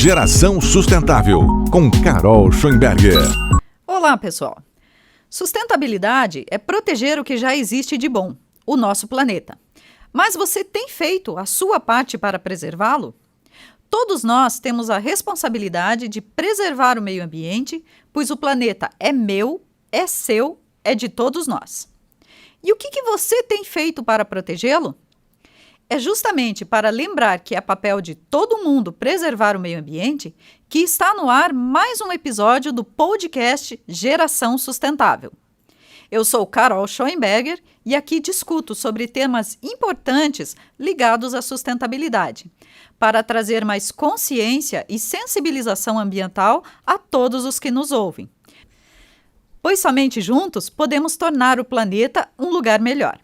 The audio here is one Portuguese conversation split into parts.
Geração Sustentável, com Carol Schoenberger. Olá, pessoal. Sustentabilidade é proteger o que já existe de bom, o nosso planeta. Mas você tem feito a sua parte para preservá-lo? Todos nós temos a responsabilidade de preservar o meio ambiente, pois o planeta é meu, é seu, é de todos nós. E o que você tem feito para protegê-lo? É justamente para lembrar que é papel de todo mundo preservar o meio ambiente que está no ar mais um episódio do podcast Geração Sustentável. Eu sou Carol Schoenberger e aqui discuto sobre temas importantes ligados à sustentabilidade, para trazer mais consciência e sensibilização ambiental a todos os que nos ouvem. Pois somente juntos podemos tornar o planeta um lugar melhor.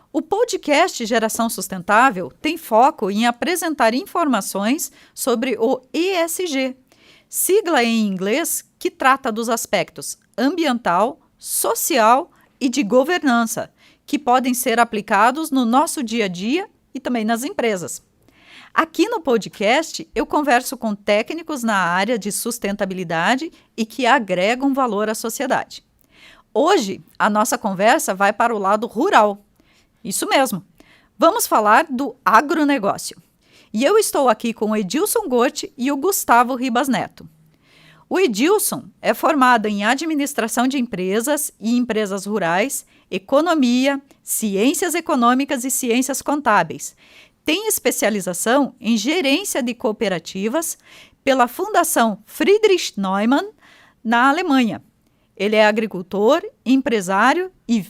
O podcast Geração Sustentável tem foco em apresentar informações sobre o ESG, sigla em inglês que trata dos aspectos ambiental, social e de governança, que podem ser aplicados no nosso dia a dia e também nas empresas. Aqui no podcast, eu converso com técnicos na área de sustentabilidade e que agregam valor à sociedade. Hoje, a nossa conversa vai para o lado rural. Isso mesmo. Vamos falar do agronegócio. E eu estou aqui com o Edilson Gorte e o Gustavo Ribas Neto. O Edilson é formado em administração de empresas e empresas rurais, economia, ciências econômicas e ciências contábeis. Tem especialização em gerência de cooperativas pela Fundação Friedrich Naumann, na Alemanha. Ele é agricultor, empresário e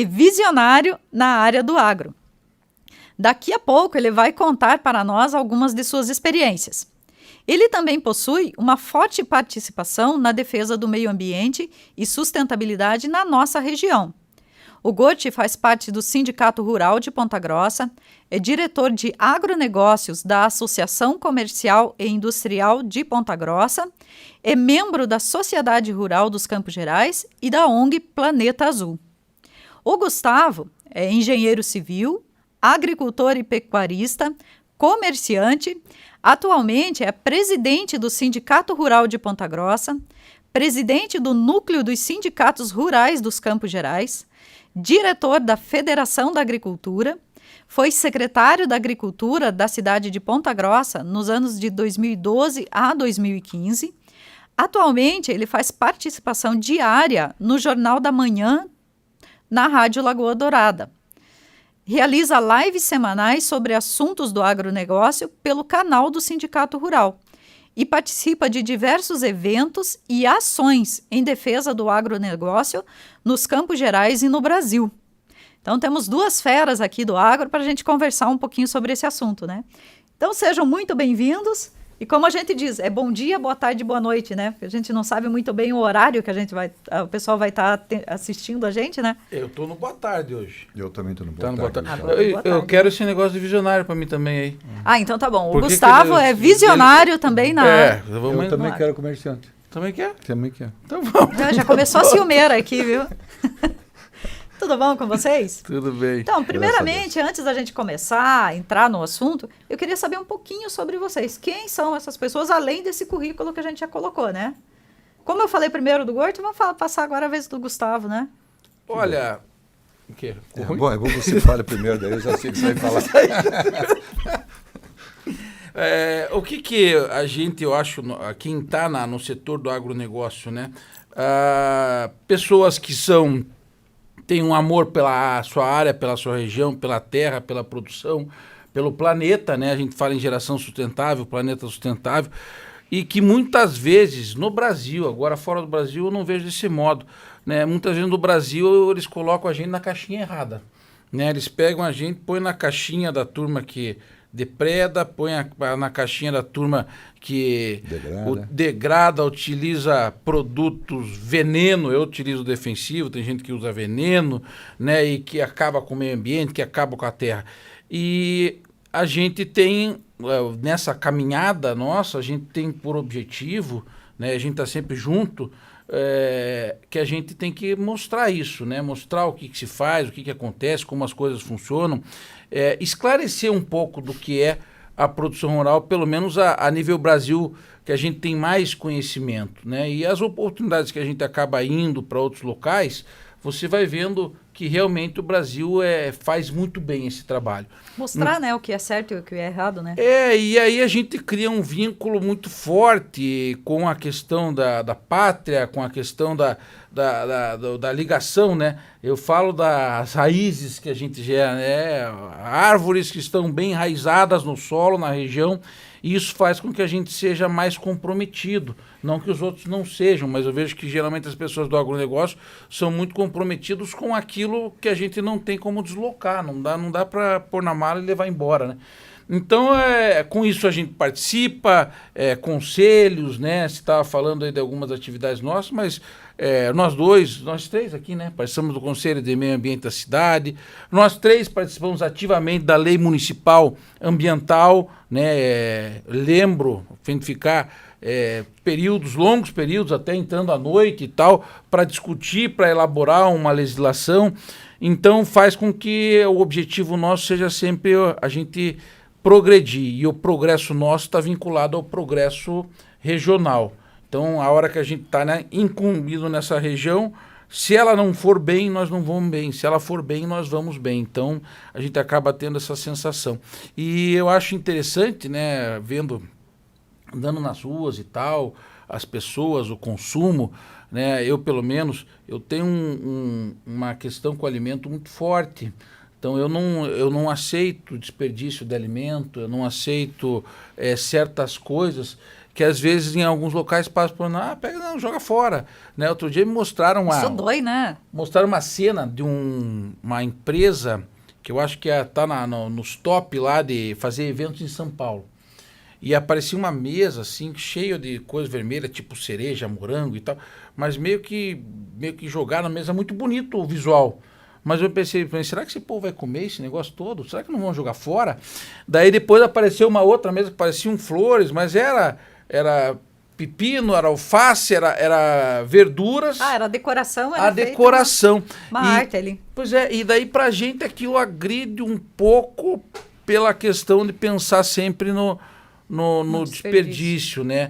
visionário na área do agro. Daqui a pouco ele vai contar para nós algumas de suas experiências. Ele também possui uma forte participação na defesa do meio ambiente e sustentabilidade na nossa região. O Gorte faz parte do Sindicato Rural de Ponta Grossa, é diretor de agronegócios da Associação Comercial e Industrial de Ponta Grossa, é membro da Sociedade Rural dos Campos Gerais e da ONG Planeta Azul. O Gustavo é engenheiro civil, agricultor e pecuarista, comerciante, atualmente é presidente do Sindicato Rural de Ponta Grossa, presidente do Núcleo dos Sindicatos Rurais dos Campos Gerais, diretor da Federação da Agricultura, foi secretário da Agricultura da cidade de Ponta Grossa nos anos de 2012 a 2015. Atualmente, ele faz participação diária no Jornal da Manhã, na Rádio Lagoa Dourada. Realiza lives semanais sobre assuntos do agronegócio pelo canal do Sindicato Rural e participa de diversos eventos e ações em defesa do agronegócio nos Campos Gerais e no Brasil. Então, temos duas feras aqui do agro para a gente conversar um pouquinho sobre esse assunto, né? Então, sejam muito bem-vindos. E como a gente diz, é bom dia, boa tarde, boa noite, né? Porque a gente não sabe muito bem o horário que o pessoal vai estar assistindo a gente, né? Eu tô no boa tarde hoje. Eu também tô no boa tarde. Eu quero esse negócio de visionário para mim também aí. Ah, então tá bom. O Gustavo é visionário também na área. Eu também quero comerciante. Também quer? Também quero. Então vamos. Já começou a ciumeira aqui, viu? Tudo bom com vocês? Tudo bem. Então, primeiramente, antes da gente começar a entrar no assunto, eu queria saber um pouquinho sobre vocês. Quem são essas pessoas, além desse currículo que a gente já colocou, né? Como eu falei primeiro do Gorte, vamos passar agora a vez do Gustavo, né? Olha... O quê? É bom que você fale primeiro, daí eu já sei que você vai falar. O que a gente, eu acho, quem está no setor do agronegócio, né? Pessoas que têm um amor pela sua área, pela sua região, pela terra, pela produção, pelo planeta, né? A gente fala em geração sustentável, planeta sustentável, e que muitas vezes no Brasil, agora fora do Brasil, eu não vejo desse modo, né? Muitas vezes no Brasil eles colocam a gente na caixinha errada, né? Eles pegam a gente, põem na caixinha da turma que depreda, põe na caixinha da turma que degrada, utiliza produtos veneno, eu utilizo defensivo, tem gente que usa veneno, né, e que acaba com o meio ambiente, que acaba com a terra. E a gente tem, nessa caminhada nossa, a gente tem por objetivo, né, a gente está sempre junto, que a gente tem que mostrar isso, né, mostrar o que se faz, o que acontece, como as coisas funcionam, esclarecer um pouco do que é a produção rural, pelo menos a nível Brasil, que a gente tem mais conhecimento, né? E as oportunidades que a gente acaba indo para outros locais, você vai vendo que realmente o Brasil faz muito bem esse trabalho. Mostrar, né, o que é certo e o que é errado, né? E aí a gente cria um vínculo muito forte com a questão da pátria, com a questão da ligação, né? Eu falo das raízes que a gente gera, né? Árvores que estão bem enraizadas no solo, na região, e isso faz com que a gente seja mais comprometido. Não que os outros não sejam, mas eu vejo que geralmente as pessoas do agronegócio são muito comprometidos com aquilo que a gente não tem como deslocar, não dá para pôr na mala e levar embora, né? Então, com isso a gente participa, conselhos, né? Você estava falando aí de algumas atividades nossas, mas nós três aqui, né? Participamos do Conselho de Meio Ambiente da cidade, nós três participamos ativamente da Lei Municipal Ambiental, né? Lembro, ficar longos períodos, até entrando à noite e tal, para discutir, para elaborar uma legislação. Então, faz com que o objetivo nosso seja sempre a gente progredir, e o progresso nosso está vinculado ao progresso regional. Então, a hora que a gente está, né, incumbido nessa região, se ela não for bem, nós não vamos bem. Se ela for bem, nós vamos bem. Então, a gente acaba tendo essa sensação. E eu acho interessante, né, andando nas ruas e tal, as pessoas, o consumo, né, eu pelo menos, eu tenho uma questão com o alimento muito forte. Então, eu não aceito desperdício de alimento, eu não aceito certas coisas que às vezes em alguns locais passam por, pega, não, joga fora. Né? Outro dia me mostraram Isso dói, né? Mostraram uma cena de uma empresa que eu acho que está nos top lá de fazer eventos em São Paulo. E aparecia uma mesa assim, cheia de coisa vermelha, tipo cereja, morango e tal, mas meio que jogaram na mesa, muito bonito o visual. Mas eu pensei, será que esse povo vai comer esse negócio todo? Será que não vão jogar fora? Daí depois apareceu uma outra mesa que pareciam flores, mas era pepino, era alface, era verduras. Era a decoração. A decoração. Uma arte ali. Pois e daí pra gente aquilo agride um pouco pela questão de pensar sempre no desperdício, né?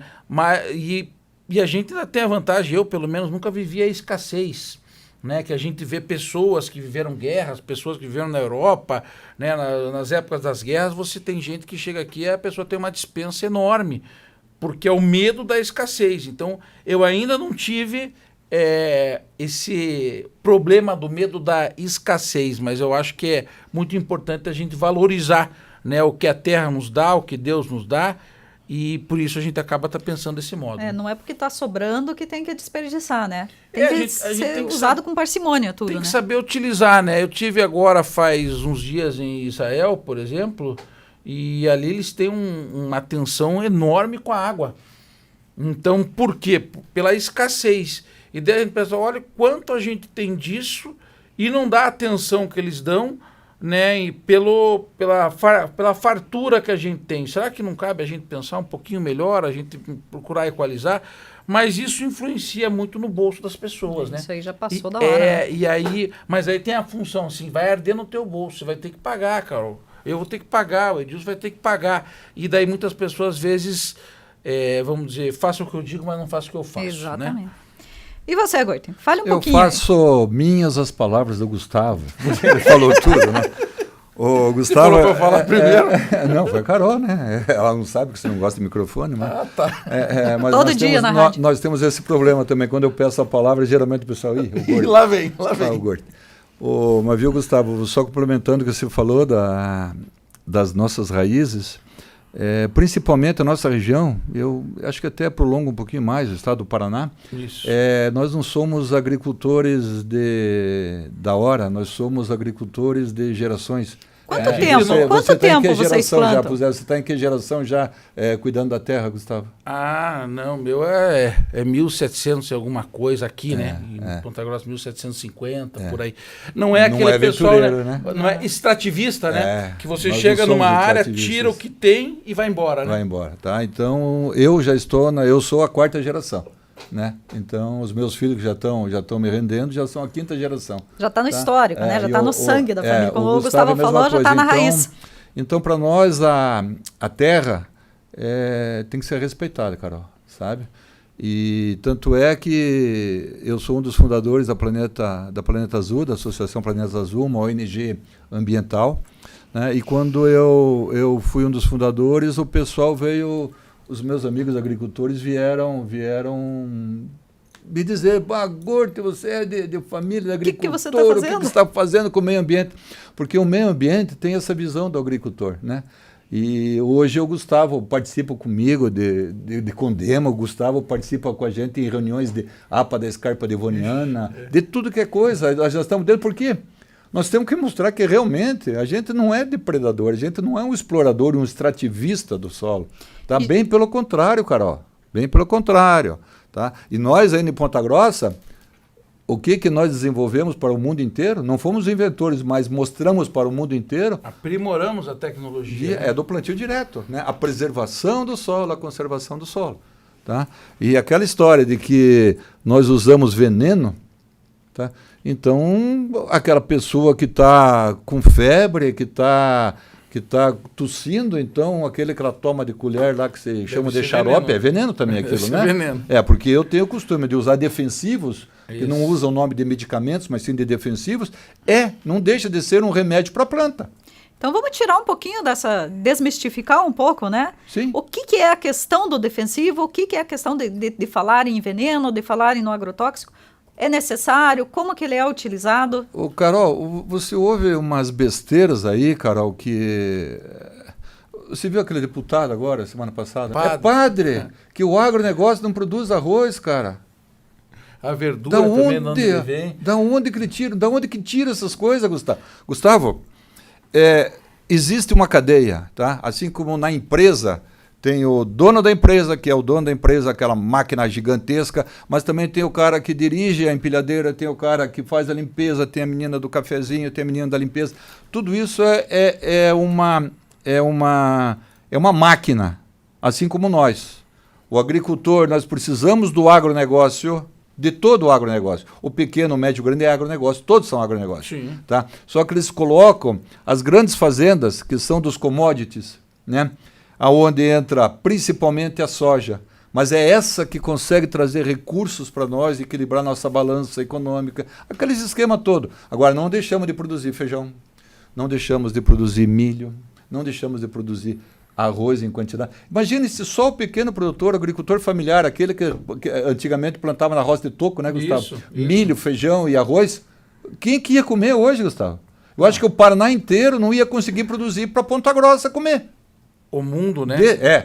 E a gente ainda tem a vantagem, eu pelo menos nunca vivi a escassez. Né, que a gente vê pessoas que viveram guerras, pessoas que viveram na Europa, né, nas épocas das guerras, você tem gente que chega aqui e a pessoa tem uma despensa enorme, porque é o medo da escassez. Então, eu ainda não tive esse problema do medo da escassez, mas eu acho que é muito importante a gente valorizar, né, o que a terra nos dá, o que Deus nos dá, e por isso a gente acaba pensando desse modo. Não é porque está sobrando que tem que desperdiçar, né? Tem que ser tem que usado com parcimônia tudo, Tem que né? saber utilizar, né? Eu tive agora faz uns dias em Israel, por exemplo, e ali eles têm uma atenção enorme com a água. Então, por quê? Pela escassez. E daí a gente pensa, olha quanto a gente tem disso e não dá a atenção que eles dão, né, e pela fartura que a gente tem. Será que não cabe a gente pensar um pouquinho melhor, a gente procurar equalizar? Mas isso influencia muito no bolso das pessoas, né? Isso aí já passou da hora. Né? E aí, mas aí tem a função assim, vai arder no teu bolso, você vai ter que pagar, Carol. Eu vou ter que pagar, o Edilson vai ter que pagar. E daí muitas pessoas às vezes, vamos dizer, façam o que eu digo, mas não façam o que eu faço. Exatamente. Né? E você, Goiten? Fale um pouquinho. Eu faço minhas as palavras do Gustavo. Ele falou tudo, né? O Gustavo. Você falou pra eu falar primeiro? Não, foi a Carol, né? Ela não sabe que você não gosta de microfone, mas. Tá. Mas todo dia na rádio. Nós temos esse problema também. Quando eu peço a palavra, geralmente o pessoal. Ih, o gordo. E lá vem. O gordo. Mas viu, Gustavo, só complementando o que você falou das nossas raízes. Principalmente a nossa região, eu acho que até prolongo um pouquinho mais, o estado do Paraná. Isso. Nós não somos agricultores da hora, nós somos agricultores de gerações. Quanto tempo vocês plantam? Você está em que geração já cuidando da terra, Gustavo? Não, meu é 1700 e alguma coisa aqui, né? Em Ponta Grossa, 1750, por aí. Não é aquele pessoal, né? Não é extrativista, né? Que você chega numa área, tira o que tem e vai embora, né? Vai embora, tá? Então, eu sou a quarta geração. Né? Então, os meus filhos que já estão me rendendo, já são a quinta geração. Já está no histórico, né? Já está no sangue da família. Como o Gustavo falou, já está na raiz. Então, para nós, a terra tem que ser respeitada, Carol, sabe? E tanto é que eu sou um dos fundadores da Planeta Azul, da Associação Planeta Azul, uma ONG ambiental, né? E quando eu fui um dos fundadores, o pessoal veio, os meus amigos agricultores vieram me dizer, Gorte, você é de família de agricultor, você está fazendo? O que você está fazendo com o meio ambiente? Porque o meio ambiente tem essa visão do agricultor, né? E hoje o Gustavo participa comigo de Condema, o Gustavo participa com a gente em reuniões de APA da Escarpa Devoniana, de tudo que é coisa, nós já estamos dentro, por quê? Nós temos que mostrar que realmente a gente não é depredador, a gente não é um explorador, um extrativista do solo. Tá? Bem pelo contrário, Carol, bem pelo contrário. Tá? E nós aí em Ponta Grossa, o que nós desenvolvemos para o mundo inteiro? Não fomos inventores, mas mostramos para o mundo inteiro. Aprimoramos a tecnologia. É do plantio direto, né? A preservação do solo, a conservação do solo. Tá? E aquela história de que nós usamos veneno, tá? Então aquela pessoa que está com febre, que está tossindo, então aquele que ela toma de colher lá que você chama de xarope, é veneno também aquilo, né? É veneno. Porque eu tenho o costume de usar defensivos, que não usam o nome de medicamentos, mas sim de defensivos, não deixa de ser um remédio para a planta. Então vamos tirar um pouquinho desmistificar um pouco, né? Sim. O que é a questão do defensivo, o que é a questão de falar em veneno, de falar no agrotóxico? É necessário? Como que ele é utilizado? Carol, você ouve umas besteiras aí, Carol, que... Você viu aquele deputado agora, semana passada? Padre. É padre, que o agronegócio não produz arroz, cara. A verdura também não vem. Da onde que tira essas coisas, Gustavo? Gustavo, existe uma cadeia, tá? Assim como na empresa... Tem o dono da empresa, que é o dono da empresa, aquela máquina gigantesca, mas também tem o cara que dirige a empilhadeira, tem o cara que faz a limpeza, tem a menina do cafezinho, tem a menina da limpeza. Tudo isso é uma máquina, assim como nós. O agricultor, nós precisamos do agronegócio, de todo o agronegócio. O pequeno, o médio, o grande é agronegócio, todos são agronegócio. Sim. Tá? Só que eles colocam as grandes fazendas, que são dos commodities, né? Aonde entra principalmente a soja, mas é essa que consegue trazer recursos para nós, equilibrar nossa balança econômica, aqueles esquema todo. Agora, não deixamos de produzir feijão, não deixamos de produzir milho, não deixamos de produzir arroz em quantidade. Imagine se só o pequeno produtor, agricultor familiar, aquele que antigamente plantava na roça de toco, né, Gustavo? Isso. Milho, feijão e arroz. Quem que ia comer hoje, Gustavo? Eu acho que o Paraná inteiro não ia conseguir produzir para Ponta Grossa comer. O mundo, né?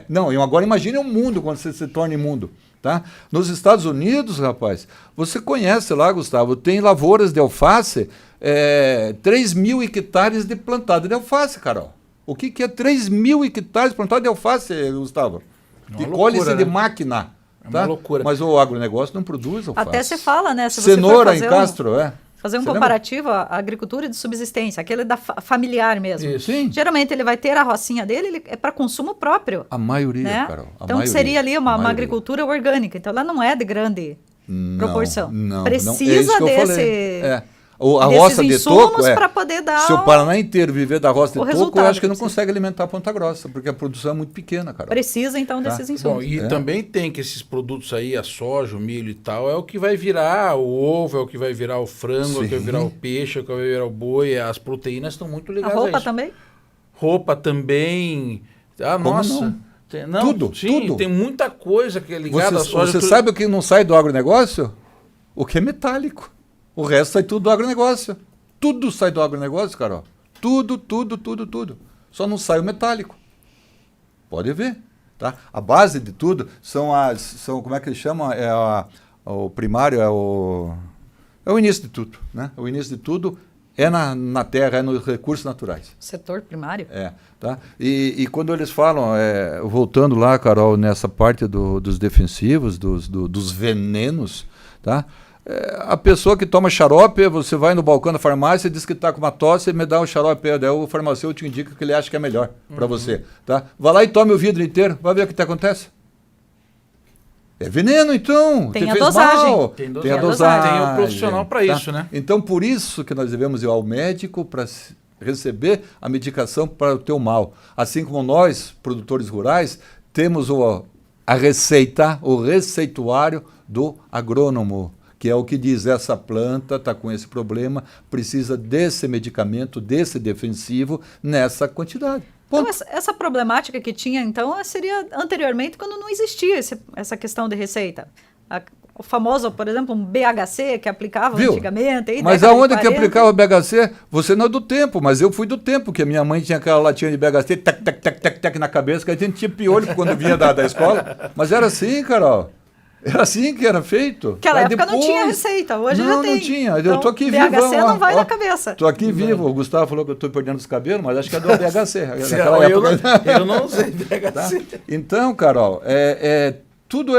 Não, agora imagine o mundo quando você se torna imundo. Tá? Nos Estados Unidos, rapaz, você conhece lá, Gustavo, tem lavouras de alface, 3.000 hectares de plantado de alface, Carol. O que é 3.000 hectares plantado de alface, Gustavo? De colhe-se de máquina. É uma tá? loucura. Mas o agronegócio não produz alface. Até você fala, né? Se você Cenoura for em fazer Castro, fazer um Você comparativo, a agricultura de subsistência, aquele familiar mesmo. Isso. Sim. Geralmente ele vai ter a rocinha dele, ele é para consumo próprio. A maioria, né? Carol. Então seria ali uma agricultura orgânica. Então ela não é de grande proporção. Não, Precisa é isso que eu desse... falei. A roça de toco, para poder dar se o Paraná inteiro viver da roça de toco, eu resultado acho que não precisa. consegue alimentar a Ponta Grossa, porque a produção é muito pequena, cara. Precisa, então, desses insumos. Bom, e também tem que esses produtos aí, a soja, o milho e tal, é o que vai virar o ovo, é o que vai virar o frango, é o que vai virar o peixe, é o que vai virar o boi, as proteínas estão muito A ligadas roupa a isso. também? Roupa também. Como Nossa. não? Tudo, sim, tudo. tem muita coisa que é ligada à soja. Você sabe o que não sai do agronegócio? O que é metálico. O resto sai tudo do agronegócio. Tudo sai do agronegócio, Carol. Tudo. Só não sai o metálico. Pode ver. Tá? A base de tudo são como é que eles chamam? O primário, é o início de tudo. Né? O início de tudo é na terra, é nos recursos naturais. Setor primário? Tá? E quando eles falam, voltando lá, Carol, nessa parte dos defensivos, dos venenos, tá? A pessoa que toma xarope, você vai no balcão da farmácia e diz que está com uma tosse e me dá um xarope, daí o farmacêutico indica que ele acha que é melhor para você. Tá? Vai lá e tome o vidro inteiro, vai ver o que acontece. É veneno, então. Tem Te a fez dosagem. mal. Tem Tem a dosagem. Tem o profissional para isso, né? Então, por isso que nós devemos ir ao médico para receber a medicação para o teu mal. Assim como nós, produtores rurais, temos a receita, o receituário do agrônomo, que é o que diz, essa planta está com esse problema, precisa desse medicamento, desse defensivo, nessa quantidade. Então, essa problemática que tinha, então, seria anteriormente quando não existia essa questão de receita. O famoso, por exemplo, um BHC que aplicava antigamente. Aí, mas aonde que aplicava o BHC? Você não é do tempo, mas eu fui do tempo, que a minha mãe tinha aquela latinha de BHC, tac, tac, tac, tac, tac, na cabeça, que a gente tinha piolho quando vinha da escola. Mas era assim, Carol. Era assim que era feito. Naquela época não tinha receita, hoje já tem. Não tinha, então, eu tô aqui BHC vivo. BHC não vai na cabeça. Tô aqui vivo, o Gustavo falou que eu tô perdendo os cabelos, mas acho que é do BHC. Naquela época. Eu não usei BHC. Tá? Então, Carol, tudo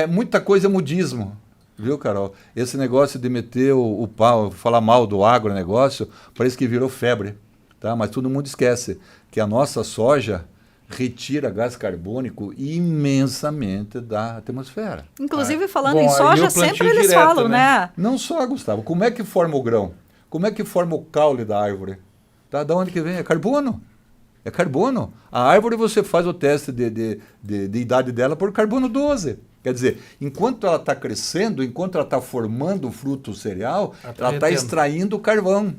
muita coisa é modismo. Viu, Carol? Esse negócio de meter o pau, falar mal do agronegócio, parece que virou febre. Tá? Mas todo mundo esquece que a nossa soja retira gás carbônico imensamente da atmosfera. Inclusive, falando em soja, sempre eles direto, falam, né? Não só, Gustavo. Como é que forma o grão? Como é que forma o caule da árvore? Tá? Da onde que vem? É carbono. É carbono. A árvore você faz o teste de idade dela por carbono 12. Quer dizer, enquanto ela está crescendo, enquanto ela está formando o fruto cereal, ela está extraindo o carvão.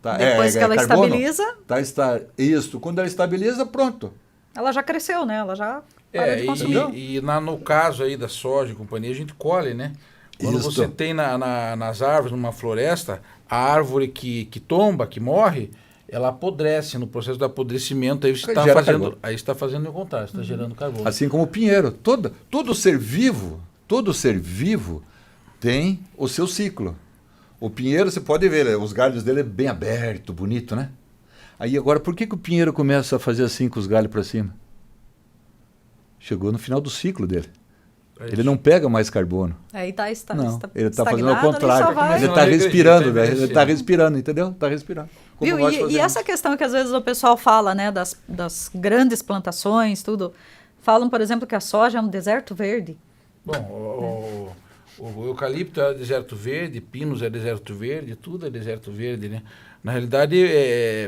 Tá? Depois que ela carbono, estabiliza... Isso, quando ela estabiliza, pronto. Ela já cresceu, né? Ela já parou de consumir. E no caso aí da soja e companhia, a gente colhe, né? Quando você tem nas árvores, numa floresta, a árvore que tomba, que morre, ela apodrece. No processo do apodrecimento, aí você está fazendo o contrário, você está gerando carbono. Assim como o pinheiro. Todo ser vivo tem o seu ciclo. O pinheiro, você pode ver, os galhos dele é bem aberto, bonito, né? Aí agora, por que o pinheiro começa a fazer assim com os galhos para cima? Chegou no final do ciclo dele. Ele não pega mais carbono. Aí ele está fazendo o contrário. Ele está respirando, velho. Ele está respirando, entendeu? Está respirando. Viu? E essa questão que às vezes o pessoal fala, né, das grandes plantações, tudo. Falam, por exemplo, que a soja é um deserto verde. Bom, o eucalipto é deserto verde, pinos é deserto verde, tudo é deserto verde, né? Na realidade...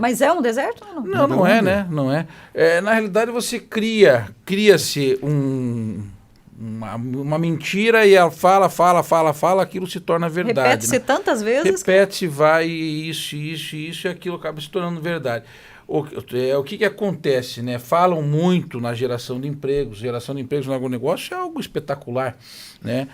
Mas é um deserto ou não? Não é, né? Não é. Na realidade, você cria-se uma mentira e ela fala, aquilo se torna verdade. Repete-se tantas vezes. Repete-se, vai, isso, e aquilo acaba se tornando verdade. O que acontece, né? Falam muito na geração de empregos. Geração de empregos no agronegócio é algo espetacular, né?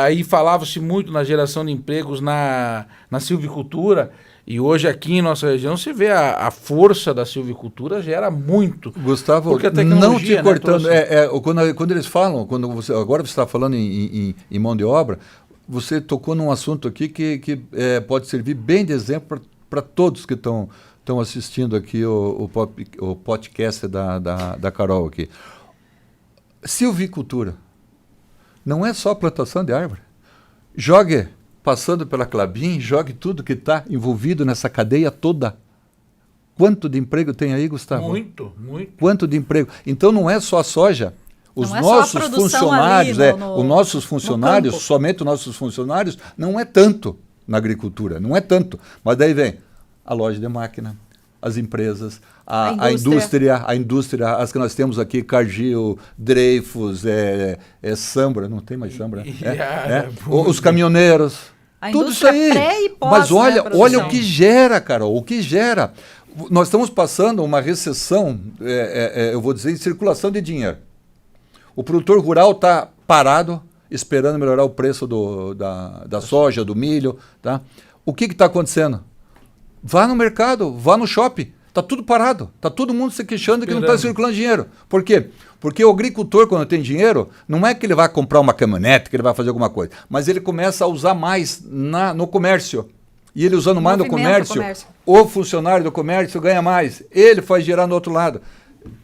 Aí falava-se muito na geração de empregos na silvicultura. E hoje aqui em nossa região se vê a força da silvicultura gera muito. Gustavo, porque a tecnologia, não te cortando, quando eles falam, agora você está falando em mão de obra, você tocou num assunto aqui que pode servir bem de exemplo para todos que estão assistindo aqui o podcast da Carol aqui. Silvicultura não é só plantação de árvore. Passando pela Klabin, jogue tudo que está envolvido nessa cadeia toda. Quanto de emprego tem aí, Gustavo? Muito. Quanto de emprego? Então não é só a soja. Os nossos funcionários, somente os nossos funcionários, não é tanto na agricultura, não é tanto. Mas daí vem a loja de máquina, as empresas, a indústria, as que nós temos aqui, Cargill, Dreyfus, Sambra, não tem mais Sambra, os caminhoneiros. A tudo isso aí. Pré e pós, mas olha o que gera, Carol, o que gera. Nós estamos passando uma recessão, eu vou dizer, em circulação de dinheiro. O produtor rural está parado, esperando melhorar o preço da soja, do milho. Tá? O que está acontecendo? Vá no mercado, vá no shopping. Está tudo parado. Está todo mundo se queixando que não está circulando dinheiro. Por quê? Porque o agricultor, quando tem dinheiro, não é que ele vai comprar uma caminhonete, que ele vai fazer alguma coisa, mas ele começa a usar mais no comércio. E ele usando mais no comércio, o funcionário do comércio ganha mais. Ele faz girar no outro lado.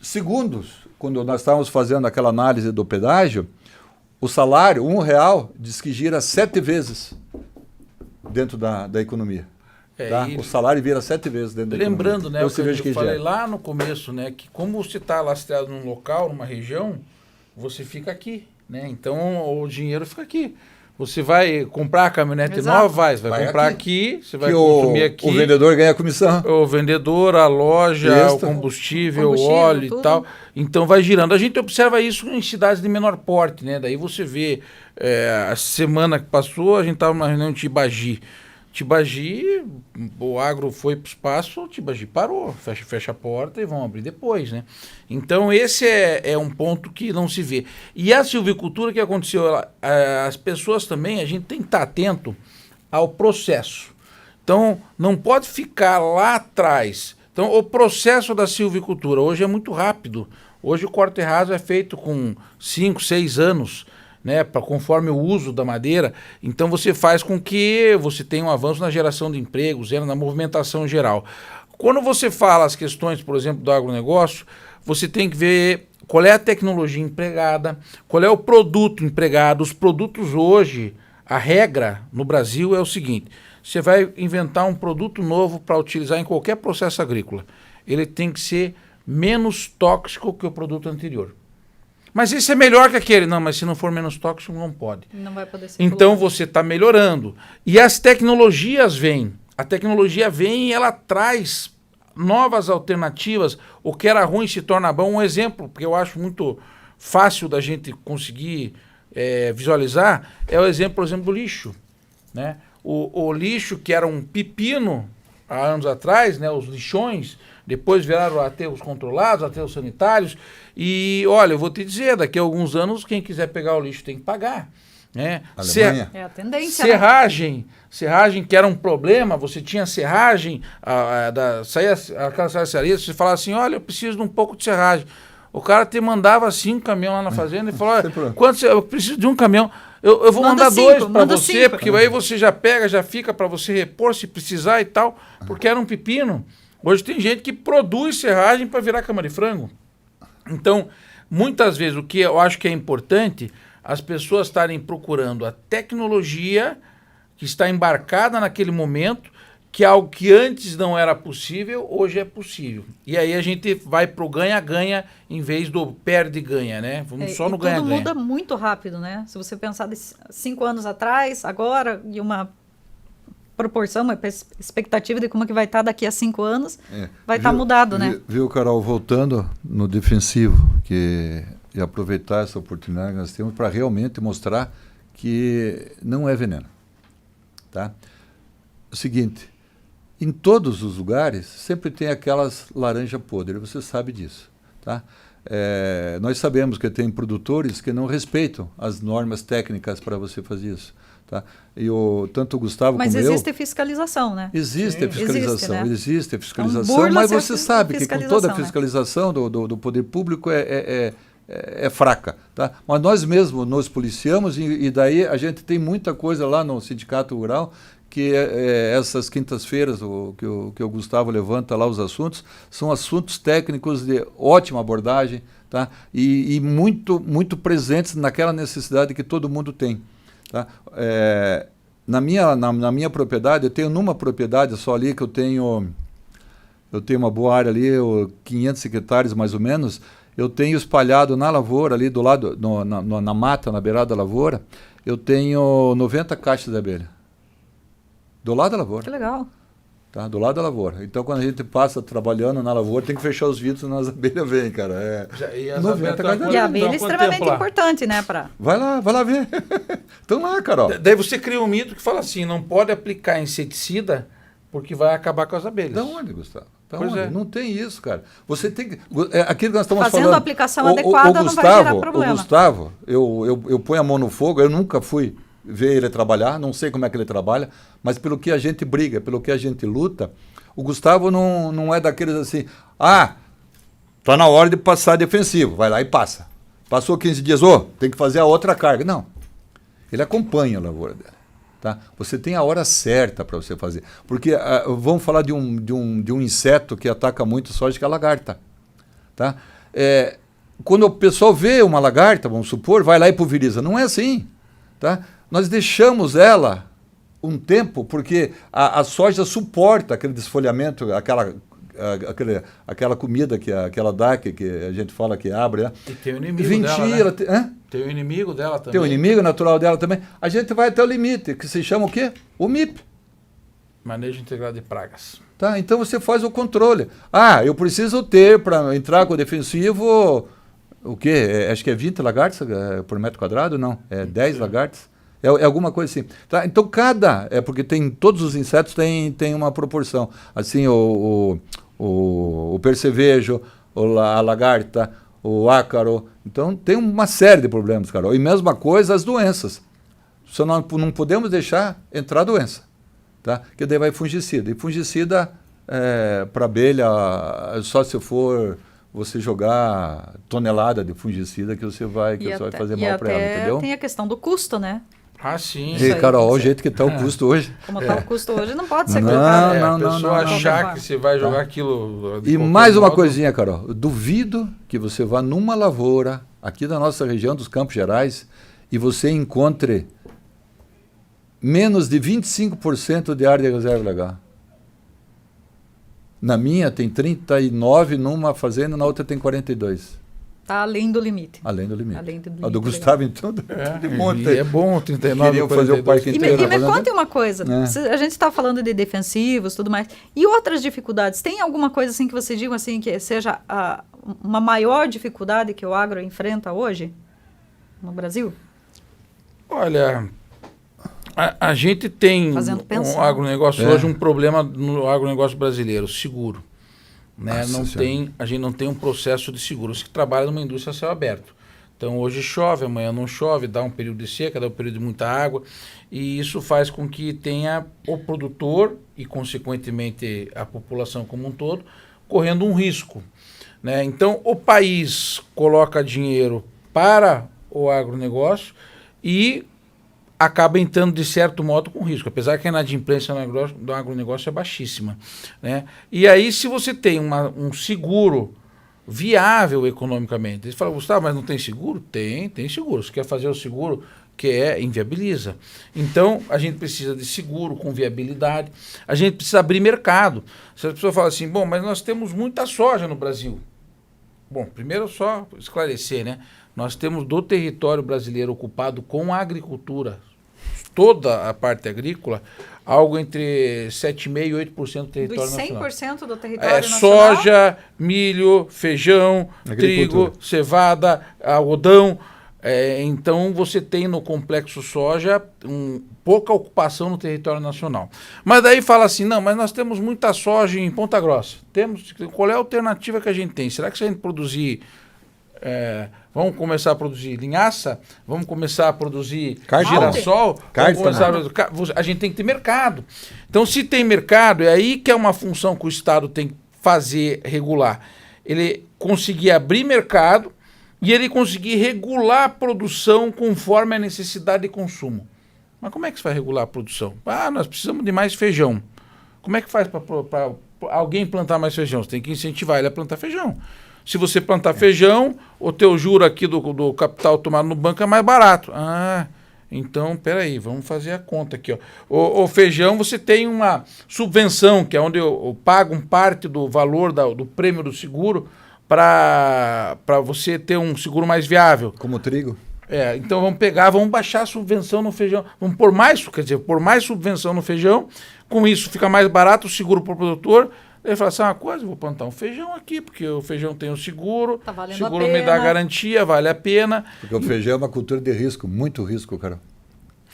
Segundos, quando nós estávamos fazendo aquela análise do pedágio, o salário, R$1, diz que gira 7 vezes dentro da economia. Tá? O salário vira 7 vezes dentro da economia. Lembrando, né, o que eu falei lá no começo, né, que como você está lastreado num local, numa região, você fica aqui, né? Então o dinheiro fica aqui. Você vai comprar a caminhonete Exato. nova? Vai comprar aqui, você vai consumir aqui. O vendedor ganha a comissão. O vendedor, a loja, Isso. o combustível, o Combustível, óleo tudo. e tal. Então vai girando. A gente observa isso em cidades de menor porte, né? Daí você vê, a semana que passou, a gente estava numa reunião em Tibagi. Tibagi, o agro foi para o espaço, o Tibagi parou, fecha a porta e vão abrir depois, né? Então esse é um ponto que não se vê. E a silvicultura, que aconteceu? As pessoas também, a gente tem que estar atento ao processo. Então não pode ficar lá atrás. Então o processo da silvicultura hoje é muito rápido. Hoje o corte raso é feito com 5, 6 anos, né, conforme o uso da madeira. Então você faz com que você tenha um avanço na geração de empregos, na movimentação geral. Quando você fala as questões, por exemplo, do agronegócio, você tem que ver qual é a tecnologia empregada, qual é o produto empregado. Os produtos hoje, a regra no Brasil é o seguinte: você vai inventar um produto novo para utilizar em qualquer processo agrícola. Ele tem que ser menos tóxico que o produto anterior. Mas esse é melhor que aquele. Não, mas se não for menos tóxico, não pode. Não vai poder ser. Então você está melhorando. E as tecnologias vêm. A tecnologia vem e ela traz novas alternativas. O que era ruim se torna bom. Um exemplo, porque eu acho muito fácil da gente conseguir visualizar, é o exemplo, por exemplo, do lixo. Né? O lixo, que era um pepino há anos atrás, né, os lixões, depois viraram aterros controlados, aterros sanitários. E, olha, eu vou te dizer, daqui a alguns anos, quem quiser pegar o lixo tem que pagar. Né? Alemanha. É a tendência. Serragem, que era um problema, você tinha serragem, saía aquela serraria, você falava assim, olha, eu preciso de um pouco de serragem. O cara te mandava 5 caminhões lá na fazenda e falou, olha, eu preciso de um caminhão. Eu vou mandar 2 para você, 5. porque aí você já pega, já fica para você repor se precisar e tal, porque era um pepino. Hoje tem gente que produz serragem para virar cama de frango. Então, muitas vezes, o que eu acho que é importante, as pessoas estarem procurando a tecnologia que está embarcada naquele momento, que é algo que antes não era possível, hoje é possível. E aí a gente vai pro ganha-ganha em vez do perde-ganha, né? Vamos só no ganha-ganha. Tudo muda muito rápido, né? Se você pensar de 5 anos atrás, agora, e uma proporção, uma expectativa de como que vai estar daqui a 5 anos, vai estar mudado, né? Viu, Carol, voltando no defensivo, e aproveitar essa oportunidade que nós temos para realmente mostrar que não é veneno. Tá? O seguinte, em todos os lugares sempre tem aquelas laranja podre, você sabe disso. Tá? Nós sabemos que tem produtores que não respeitam as normas técnicas para você fazer isso. Tá? E tanto o Gustavo como eu... Mas existe fiscalização, né? Existe a fiscalização, existe, existe a fiscalização, então, mas você sabe que com toda a né? fiscalização do poder público é fraca. Tá? Mas nós mesmos nos policiamos e daí a gente tem muita coisa lá no Sindicato Rural, que essas quintas-feiras que o Gustavo levanta lá os assuntos, são assuntos técnicos de ótima abordagem, tá? E muito, muito presentes naquela necessidade que todo mundo tem. Tá? Na minha propriedade, eu tenho numa propriedade só ali que eu tenho uma boa área ali, 500 hectares mais ou menos, eu tenho espalhado na lavoura ali do lado, na mata, na beirada da lavoura, eu tenho 90 caixas de abelha. Do lado da lavoura. Que legal. Tá? Do lado da lavoura. Então, quando a gente passa trabalhando na lavoura, tem que fechar os vidros, senão as abelhas vêm, cara. E as 90 caixas de abelha. E a abelha é extremamente importante, né? Vai lá ver. Então lá, Carol. Daí você cria um mito que fala assim, não pode aplicar inseticida porque vai acabar com as abelhas. Da onde, Gustavo? Pois é. Não tem isso, cara. Você tem que... aquilo que nós estamos Fazendo falando... a aplicação adequada não vai gerar problema. O Gustavo, eu ponho a mão no fogo, eu nunca fui ver ele trabalhar, não sei como é que ele trabalha, mas pelo que a gente briga, pelo que a gente luta, o Gustavo não é daqueles assim, tá na hora de passar defensivo, vai lá e passa. Passou 15 dias, tem que fazer a outra carga. Não. Ele acompanha a lavoura dele. Tá? Você tem a hora certa para você fazer. Porque vamos falar de um inseto que ataca muito a soja, que é a lagarta. Tá? Quando o pessoal vê uma lagarta, vamos supor, vai lá e pulveriza. Não é assim. Tá? Nós deixamos ela um tempo, porque a soja suporta aquele desfolhamento, aquela comida aquela DAC que a gente fala que abre, né? E tem o inimigo ventila, dela, né? Tem o inimigo dela também. Tem o inimigo natural dela também. A gente vai até o limite, que se chama o quê? O MIP. Manejo integrado de pragas. Tá? Então você faz o controle. Eu preciso ter, para entrar com o defensivo, o quê? Acho que é 20 lagartas por metro quadrado? Não, é 10 lagartas. É alguma coisa assim. Tá? Então porque todos os insetos têm uma proporção. Assim, o percevejo, a lagarta, o ácaro. Então tem uma série de problemas, Carol. E mesma coisa as doenças. Só não podemos deixar entrar a doença. Tá? Que daí vai fungicida. E fungicida, para abelha, só se for você jogar tonelada de fungicida que você vai fazer mal para ela, entendeu? Tem a questão do custo, né? Sim. E, Carol, olha o jeito que está o custo hoje. Como está o custo hoje, não pode ser colocado. Não, a pessoa achar que você vai jogar aquilo... E mais uma coisinha, Carol. Eu duvido que você vá numa lavoura, aqui da nossa região dos Campos Gerais, e você encontre menos de 25% de área de reserva legal. Na minha tem 39 numa fazenda, na outra tem 42. Está além do limite. Além do limite. Além do limite. A do Gustavo, então, de monte. É bom 39, queriam fazer o parque inteiro. E me conte uma coisa. A gente está falando de defensivos, tudo mais. E outras dificuldades? Tem alguma coisa assim que você diga assim, que seja uma maior dificuldade que o agro enfrenta hoje no Brasil? Olha... A gente tem no agronegócio hoje um problema no agronegócio brasileiro, seguro. Né? A gente não tem um processo de seguro. Você trabalha numa indústria a céu aberto. Então hoje chove, amanhã não chove, dá um período de seca, dá um período de muita água. E isso faz com que tenha o produtor e, consequentemente, a população como um todo, correndo um risco. Né? Então o país coloca dinheiro para o agronegócio e acaba entrando, de certo modo, com risco, apesar que a inadimplência do agronegócio é baixíssima. Né? E aí, se você tem um seguro viável economicamente, você fala, Gustavo, mas não tem seguro? Tem seguro. Você quer fazer o seguro, inviabiliza. Então, a gente precisa de seguro com viabilidade, a gente precisa abrir mercado. Se a pessoa fala assim, bom, mas nós temos muita soja no Brasil. Bom, primeiro só esclarecer, né? Nós temos do território brasileiro ocupado com a agricultura, toda a parte agrícola, algo entre 7,5% e 8% do território nacional. Dos 100% do território nacional? Soja, milho, feijão, trigo, cevada, algodão. Então, você tem no complexo soja pouca ocupação no território nacional. Mas daí fala assim, não, mas nós temos muita soja em Ponta Grossa. Qual é a alternativa que a gente tem? Será que se a gente produzir... vamos começar a produzir linhaça, vamos começar a produzir girassol, a gente tem que ter mercado. Então, se tem mercado, é aí que é uma função que o Estado tem que fazer, regular. Ele conseguir abrir mercado e ele conseguir regular a produção conforme a necessidade de consumo. Mas como é que se vai regular a produção? Nós precisamos de mais feijão. Como é que faz para alguém plantar mais feijão? Você tem que incentivar ele a plantar feijão. Se você plantar feijão, o teu juro aqui do capital tomado no banco é mais barato. Então, peraí, vamos fazer a conta aqui. O feijão, você tem uma subvenção, que é onde eu pago parte do valor do prêmio do seguro para você ter um seguro mais viável. Como o trigo? Então vamos baixar a subvenção no feijão. Vamos pôr mais subvenção no feijão. Com isso fica mais barato o seguro para o produtor. Ele fala assim, uma coisa, eu vou plantar um feijão aqui, porque o feijão tem o seguro, o seguro me dá garantia, vale a pena. Porque o feijão é uma cultura de risco, muito risco, cara.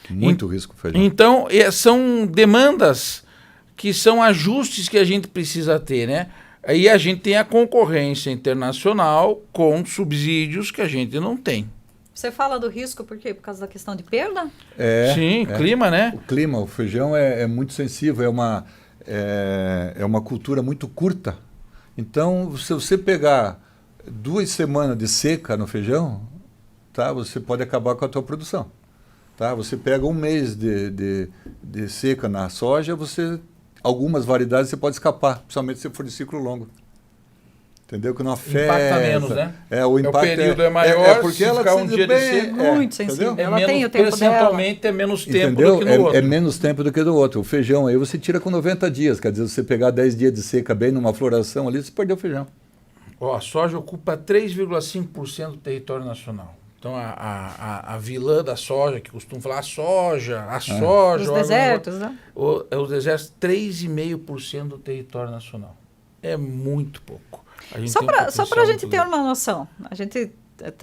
Muito risco o feijão. Então, são demandas que são ajustes que a gente precisa ter, né? Aí a gente tem a concorrência internacional com subsídios que a gente não tem. Você fala do risco por quê? Por causa da questão de perda? Sim, clima, né? O clima, o feijão é muito sensível, é uma cultura muito curta. Então, se você pegar 2 semanas de seca no feijão, tá, você pode acabar com a tua produção. Tá? Você pega 1 mês de seca na soja, algumas variedades você pode escapar, principalmente se for de ciclo longo. Entendeu? Que não afeta. Impacta menos, né? O impacto período é maior, porque se ela ficar um dia de seco, muito sensível. É Ela menos, tem o tempo percentualmente é menos tempo entendeu? do que no outro. É menos tempo do que do outro. O feijão aí você tira com 90 dias. Quer dizer, se você pegar 10 dias de seca bem numa floração ali, você perdeu o feijão. Ó, a soja ocupa 3,5% do território nacional. Então, a vilã da soja, que costuma falar a soja, Os desertos, né? Os desertos, 3,5% do território nacional. É muito pouco. Só para a gente ter uma noção, a gente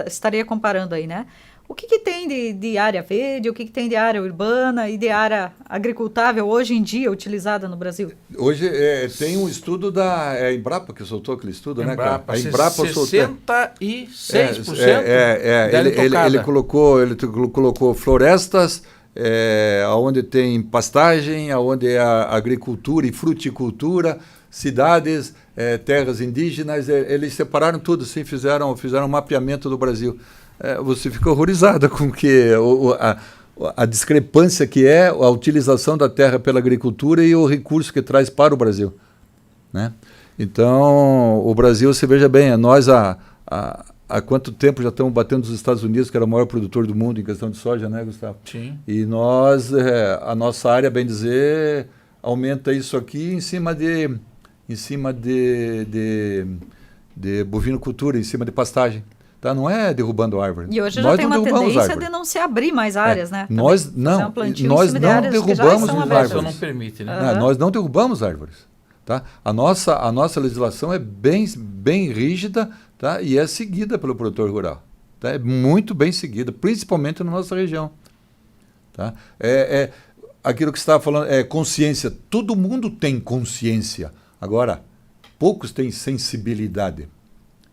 estaria comparando aí, né? O que tem de área verde, o que tem de área urbana e de área agricultável hoje em dia utilizada no Brasil? Hoje tem um estudo da Embrapa que soltou aquele estudo, Embrapa, né, cara? A Embrapa 66%. Ele colocou florestas, onde tem pastagem, onde é a agricultura e fruticultura, cidades, terras indígenas, eles separaram tudo, assim, fizeram um mapeamento do Brasil. Você fica horrorizada com a discrepância que é a utilização da terra pela agricultura e o recurso que traz para o Brasil, né? Então, o Brasil, você veja bem, nós há quanto tempo já estamos batendo os Estados Unidos, que era o maior produtor do mundo em questão de soja, né, Gustavo? Sim. E nós, a nossa área, bem dizer, aumenta isso aqui em cima de bovinocultura, em cima de pastagem. Tá? Não é derrubando árvore. E hoje já tem uma tendência de não se abrir mais áreas, né? Nós não derrubamos as árvores. Isso não permite, né? Não, nós não derrubamos árvores. Tá? A nossa legislação é bem rígida, tá? E é seguida pelo produtor rural. Tá? É muito bem seguida, principalmente na nossa região. Tá? Aquilo que você estava falando, consciência. Todo mundo tem consciência. Agora, poucos têm sensibilidade.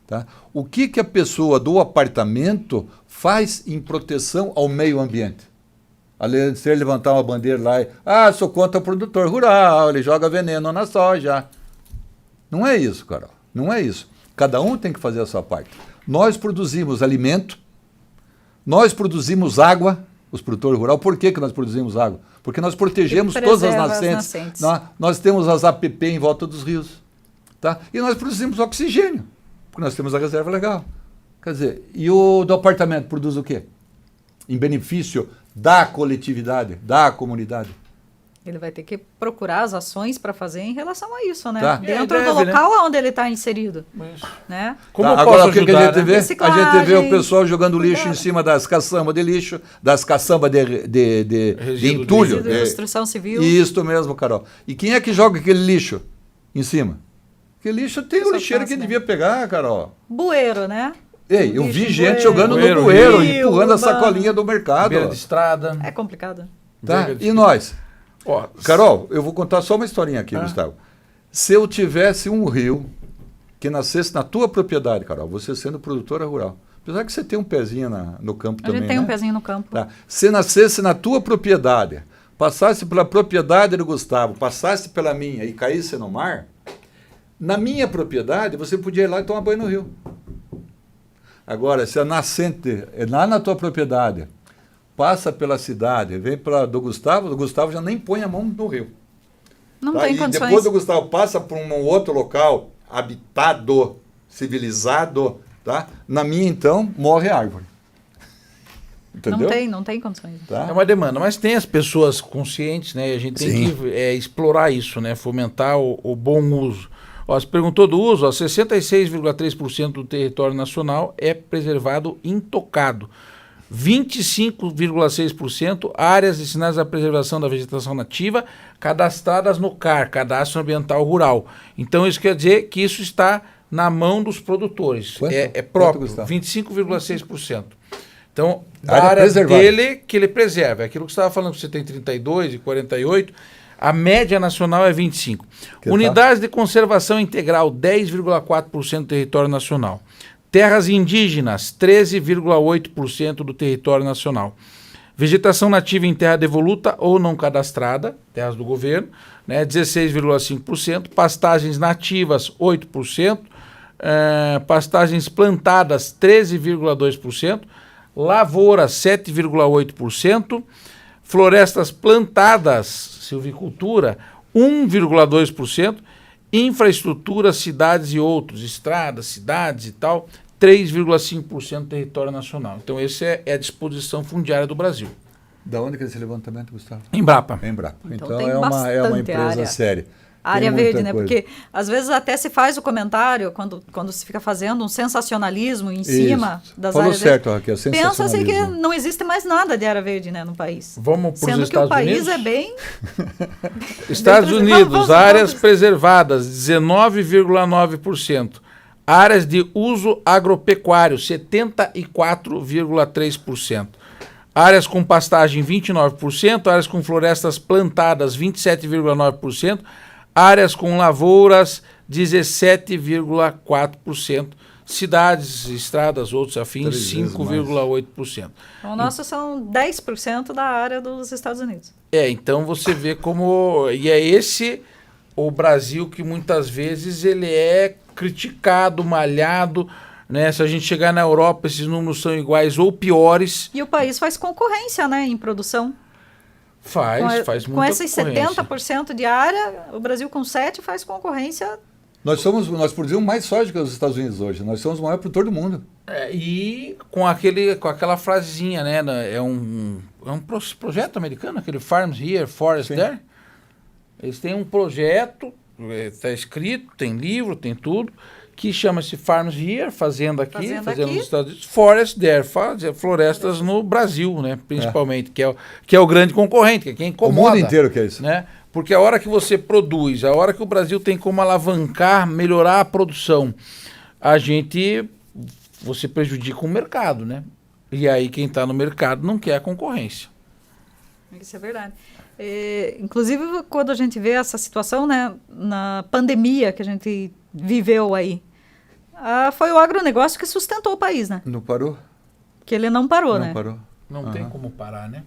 Tá? O que a pessoa do apartamento faz em proteção ao meio ambiente? Além de ser levantar uma bandeira lá e... sou contra o produtor rural, ele joga veneno na soja. Não é isso, Carol. Não é isso. Cada um tem que fazer a sua parte. Nós produzimos alimento, nós produzimos água, os produtores rurais. Por que nós produzimos água? Porque nós protegemos todas as nascentes. Nós temos as APP em volta dos rios. Tá? E nós produzimos oxigênio, porque nós temos a reserva legal. Quer dizer, e o do apartamento produz o quê? Em benefício da coletividade, da comunidade. Ele vai ter que procurar as ações para fazer em relação a isso, né? Tá. Dentro do local onde ele está inserido. Isso. Né? Como tá, eu posso agora, ajudar, o que a gente vê? Reciclagem, A gente vê o pessoal jogando lixo em cima das caçambas de lixo, das caçambas de entulho. De construção civil. Isso mesmo, Carol. E quem é que joga aquele lixo em cima? Aquele lixo tem o lixeiro que devia pegar, Carol. Bueiro, né? Ei, eu vi gente jogando no bueiro, empurrando a sacolinha do mercado. Beira de estrada. É complicado. Tá? E nós? Carol, eu vou contar só uma historinha aqui, Gustavo. Se eu tivesse um rio que nascesse na tua propriedade, Carol, você sendo produtora rural, apesar que você tem um pezinho no campo também, A gente tem um pezinho no campo. Tá. Se nascesse na tua propriedade, passasse pela propriedade do Gustavo, passasse pela minha e caísse no mar, na minha propriedade, você podia ir lá e tomar banho no rio. Agora, se a nascente é lá na tua propriedade, passa pela cidade, vem do Gustavo já nem põe a mão no rio. Não tem condições. E depois do Gustavo passa por um outro local habitado, civilizado, tá? Na minha, então, morre a árvore. Entendeu? Não tem condições. Tá? É uma demanda, mas tem as pessoas conscientes, né? E a gente tem que explorar isso, né? Fomentar o bom uso. Você perguntou do uso, 66,3% do território nacional é preservado intocado. 25,6% áreas destinadas à preservação da vegetação nativa cadastradas no CAR, Cadastro Ambiental Rural. Então isso quer dizer que isso está na mão dos produtores. É próprio, 25,6%. Então, da área dele que ele preserva. Aquilo que você estava falando, que você tem 32 e 48, a média nacional é 25. Unidades de conservação integral, 10,4% do território nacional. Terras indígenas, 13,8% do território nacional. Vegetação nativa em terra devoluta ou não cadastrada, terras do governo, né, 16,5%. Pastagens nativas, 8%. Pastagens plantadas, 13,2%. Lavouras, 7,8%. Florestas plantadas, silvicultura, 1,2%. Infraestrutura, cidades e outros, estradas, cidades e tal, 3,5% do território nacional. Então, essa é a disposição fundiária do Brasil. Da onde que é esse levantamento, Gustavo? Embrapa. Embrapa. Então, Então tem é uma empresa área. séria. Área Tem verde, muita né? coisa. Porque às vezes até se faz o comentário, quando se fica fazendo um sensacionalismo em cima das Falou áreas certo, verdes. Raquel, Pensa-se que sensacionalismo. não existe mais nada de área verde, né, no país. Vamos para os Sendo que o Estados país Unidos? é bem... Estados bem Unidos, vamos, áreas vamos. preservadas, 19,9%. Áreas de uso agropecuário, 74,3%. Áreas com pastagem, 29%. Áreas com florestas plantadas, 27,9%. Áreas com lavouras, 17,4%. Cidades, estradas, outros afins, 5,8%. Então, nossos são 10% da área dos Estados Unidos. Então você vê como... E é esse o Brasil que muitas vezes ele é criticado, malhado, né? Se a gente chegar na Europa, esses números são iguais ou piores. E o país faz concorrência, né, em produção. Faz muita Com esses concorrência. 70% de área, o Brasil com 7% faz concorrência. Nós produzimos mais soja que os Estados Unidos hoje. Nós somos o maior produtor do mundo. E com aquela frasezinha, né? É um projeto americano, aquele Farms Here, Forest Sim. There. Eles têm um projeto, está escrito, tem livro, tem tudo, que chama-se Farms Here, fazenda aqui, fazenda nos Estados Unidos, Forest There, florestas no Brasil, né? Principalmente, que é o grande concorrente, que é quem incomoda. O mundo inteiro quer isso. Né? Porque a hora que você produz, a hora que o Brasil tem como alavancar, melhorar a produção, você prejudica o mercado, né? E aí quem está no mercado não quer a concorrência. Isso é verdade. Inclusive, quando a gente vê essa situação, né, na pandemia que a gente viveu aí, foi o agronegócio que sustentou o país, né? Não parou? Que ele não parou, né? Não parou. Não tem como parar, né?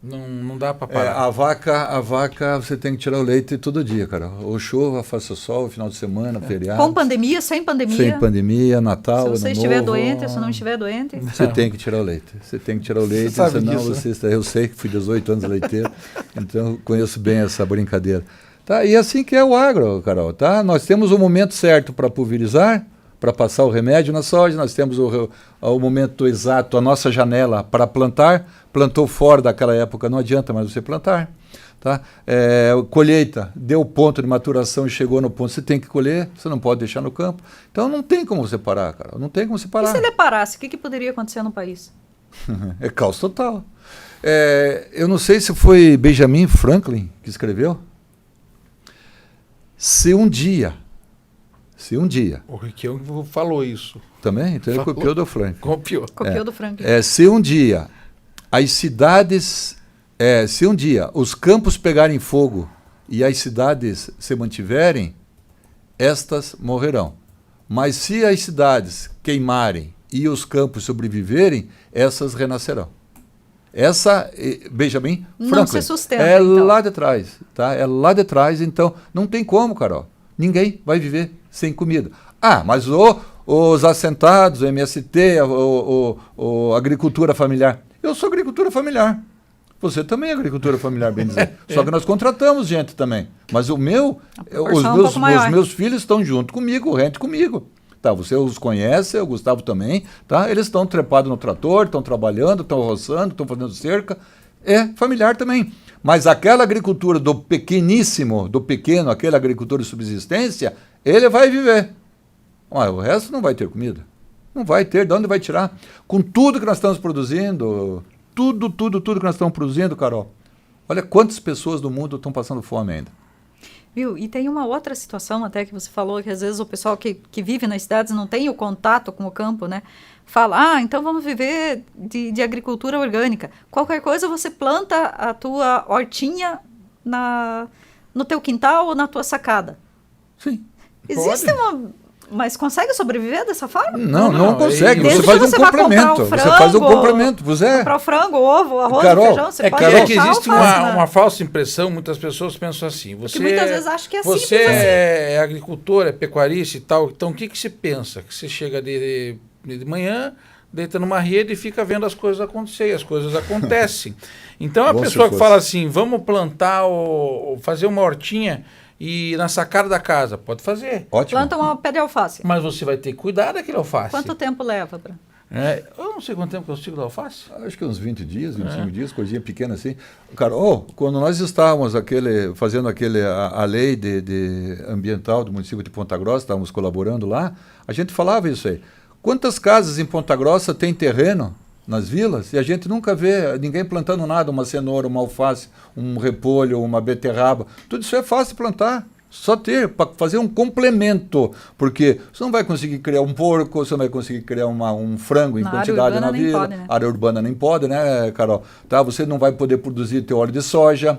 Não dá para parar. A vaca, você tem que tirar o leite todo dia, cara. Ou chuva, faça sol, final de semana, feriado. Com pandemia, sem pandemia. Sem pandemia, Natal, Se você Ano estiver Novo, doente, se não estiver doente. Você tem que tirar o leite. Você tem que tirar o leite, sabe senão disso, você está. Eu sei que fui 18 anos leiteiro, então eu conheço bem essa brincadeira. Tá? E assim que é o agro, Carol. Tá? Nós temos o momento certo para pulverizar, para passar o remédio na soja, nós temos o momento exato, a nossa janela para plantar. Plantou fora daquela época, não adianta mais você plantar. Tá? Colheita, deu o ponto de maturação e chegou no ponto, você tem que colher, você não pode deixar no campo. Então não tem como você parar, cara. Não tem como você parar. E se ele parasse, o que poderia acontecer no país? É caos total. Eu não sei se foi Benjamin Franklin que escreveu. Se um dia... O Riquelme falou isso. Também? Então ele copiou do Franklin. Copiou. Copiou do Franklin. Se um dia as cidades... se um dia os campos pegarem fogo e as cidades se mantiverem, estas morrerão. Mas se as cidades queimarem e os campos sobreviverem, essas renascerão. Essa, Benjamin Franklin, não se sustenta, então. Lá de trás, tá? É lá de trás, então não tem como, Carol. Ninguém vai viver sem comida. Mas os assentados, o MST, a agricultura familiar. Eu sou agricultura familiar. Você também é agricultura familiar, bem dizer. Só que nós contratamos gente também. Mas os meus filhos estão junto comigo, rente comigo. Tá, você os conhece, o Gustavo também, tá? Eles estão trepados no trator, estão trabalhando, estão roçando, estão fazendo cerca. É familiar também. Mas aquela agricultura do pequeno, aquela agricultura de subsistência, ele vai viver. O resto não vai ter comida. Não vai ter, de onde vai tirar? Com tudo que nós estamos produzindo, tudo que nós estamos produzindo, Carol. Olha quantas pessoas do mundo estão passando fome ainda. Viu? E tem uma outra situação até que você falou, que às vezes o pessoal que vive nas cidades não tem o contato com o campo, né? Fala, então vamos viver de agricultura orgânica. Qualquer coisa você planta a tua hortinha no teu quintal ou na tua sacada. Sim. Existe mas consegue sobreviver dessa forma? Não consegue. Desde você faz um você vai complemento. comprar Você faz um complemento. Comprar o frango, o ovo, o arroz, Carol, o feijão, você pode que deixar existe uma falsa impressão, muitas pessoas pensam assim. Você muitas vezes acham que é simples Você assim. é agricultor, é pecuarista e tal, então o que se pensa? Que você chega de manhã, deita numa rede e fica vendo as coisas acontecer, e as coisas acontecem. Então a pessoa que fala assim, vamos plantar, fazer uma hortinha e na sacada da casa. Pode fazer. Ótimo. Planta uma pé de alface. Mas você vai ter que cuidar daquele alface. Quanto tempo leva para... Eu não sei quanto tempo que eu sigo da alface. Acho que uns 20 dias, 25 dias, coisinha pequena assim. Cara, quando nós estávamos fazendo a lei de ambiental do município de Ponta Grossa, estávamos colaborando lá, a gente falava isso aí. Quantas casas em Ponta Grossa tem terreno nas vilas e a gente nunca vê ninguém plantando nada, uma cenoura, uma alface, um repolho, uma beterraba. Tudo isso é fácil de plantar. Só ter, para fazer um complemento, porque você não vai conseguir criar um porco, você não vai conseguir criar um frango em quantidade na vila. Pode, né? Área urbana nem pode, né, Carol? Tá? Você não vai poder produzir teu óleo de soja,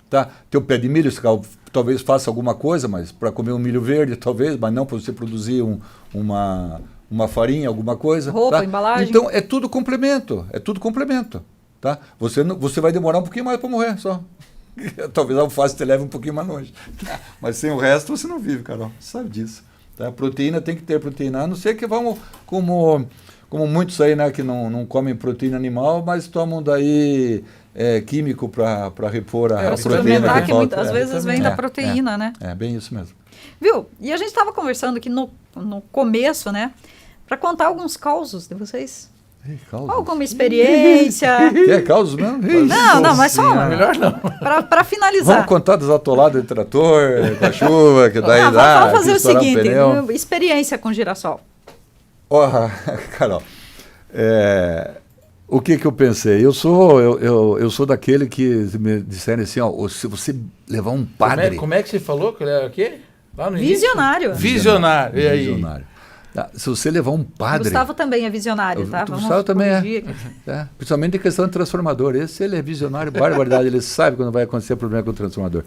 tá? Teu pé de milho, talvez faça alguma coisa, mas para comer um milho verde, talvez, mas não para você produzir uma farinha, alguma coisa. Roupa, tá? embalagem. Então, é tudo complemento, tá? Você vai demorar um pouquinho mais para morrer, só. Talvez a alface te leve um pouquinho mais longe. Mas sem o resto você não vive, Carol. Você sabe disso. Tá? Proteína tem que ter proteína. A não ser que vamos, como muitos aí, né, que não comem proteína animal, mas tomam daí químico para repor a proteína. Que muitas vezes vem da proteína, né? É bem isso mesmo. Viu? E a gente estava conversando aqui no começo, né? Para contar alguns causos de vocês. Alguma experiência? É causos mesmo? Não, mas só uma. Melhor não. Para finalizar. Vamos contar dos atolados de trator, com a chuva, que daí dá. Vamos fazer o seguinte, experiência com girassol. Carol, o que eu pensei? Eu sou daquele que me disseram assim, se você levar um padre... Como é que você falou que ele era o quê? Lá no Visionário. Visionário. E aí? Visionário. Se você levar um padre... Gustavo também é visionário, tá? Gustavo também é. Principalmente em questão de transformador. Ele é visionário, barbaridade. Ele sabe quando vai acontecer problema com o transformador.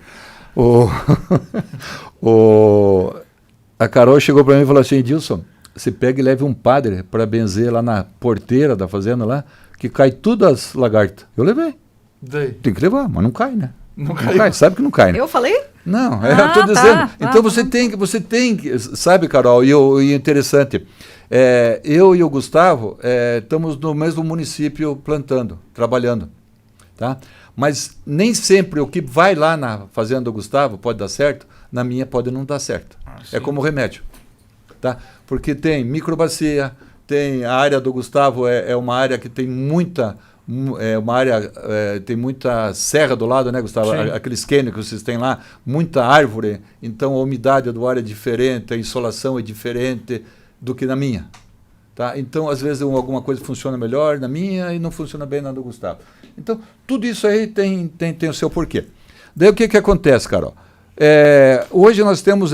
A Carol chegou para mim e falou assim, Edilson, você pega e leve um padre para benzer lá na porteira da fazenda lá, que cai tudo as lagartas. Eu levei. Daí? Tem que levar, mas não cai, né? Não cai, sabe que não cai, né? Eu falei? Não, eu estou dizendo. Então você tem que, sabe, Carol, e interessante, eu e o Gustavo estamos no mesmo município plantando, trabalhando, tá? Mas nem sempre o que vai lá na fazenda do Gustavo pode dar certo, na minha pode não dar certo. É como remédio, tá? Porque tem microbacia, tem a área do Gustavo é uma área que tem muita tem muita serra do lado, né, Gustavo? Aqueles cânions que vocês têm lá, muita árvore, então a umidade do ar é diferente, a insolação é diferente do que na minha. Tá? Então, às vezes, alguma coisa funciona melhor na minha e não funciona bem na do Gustavo. Então, tudo isso aí tem o seu porquê. Daí o que acontece, Carol? Hoje nós temos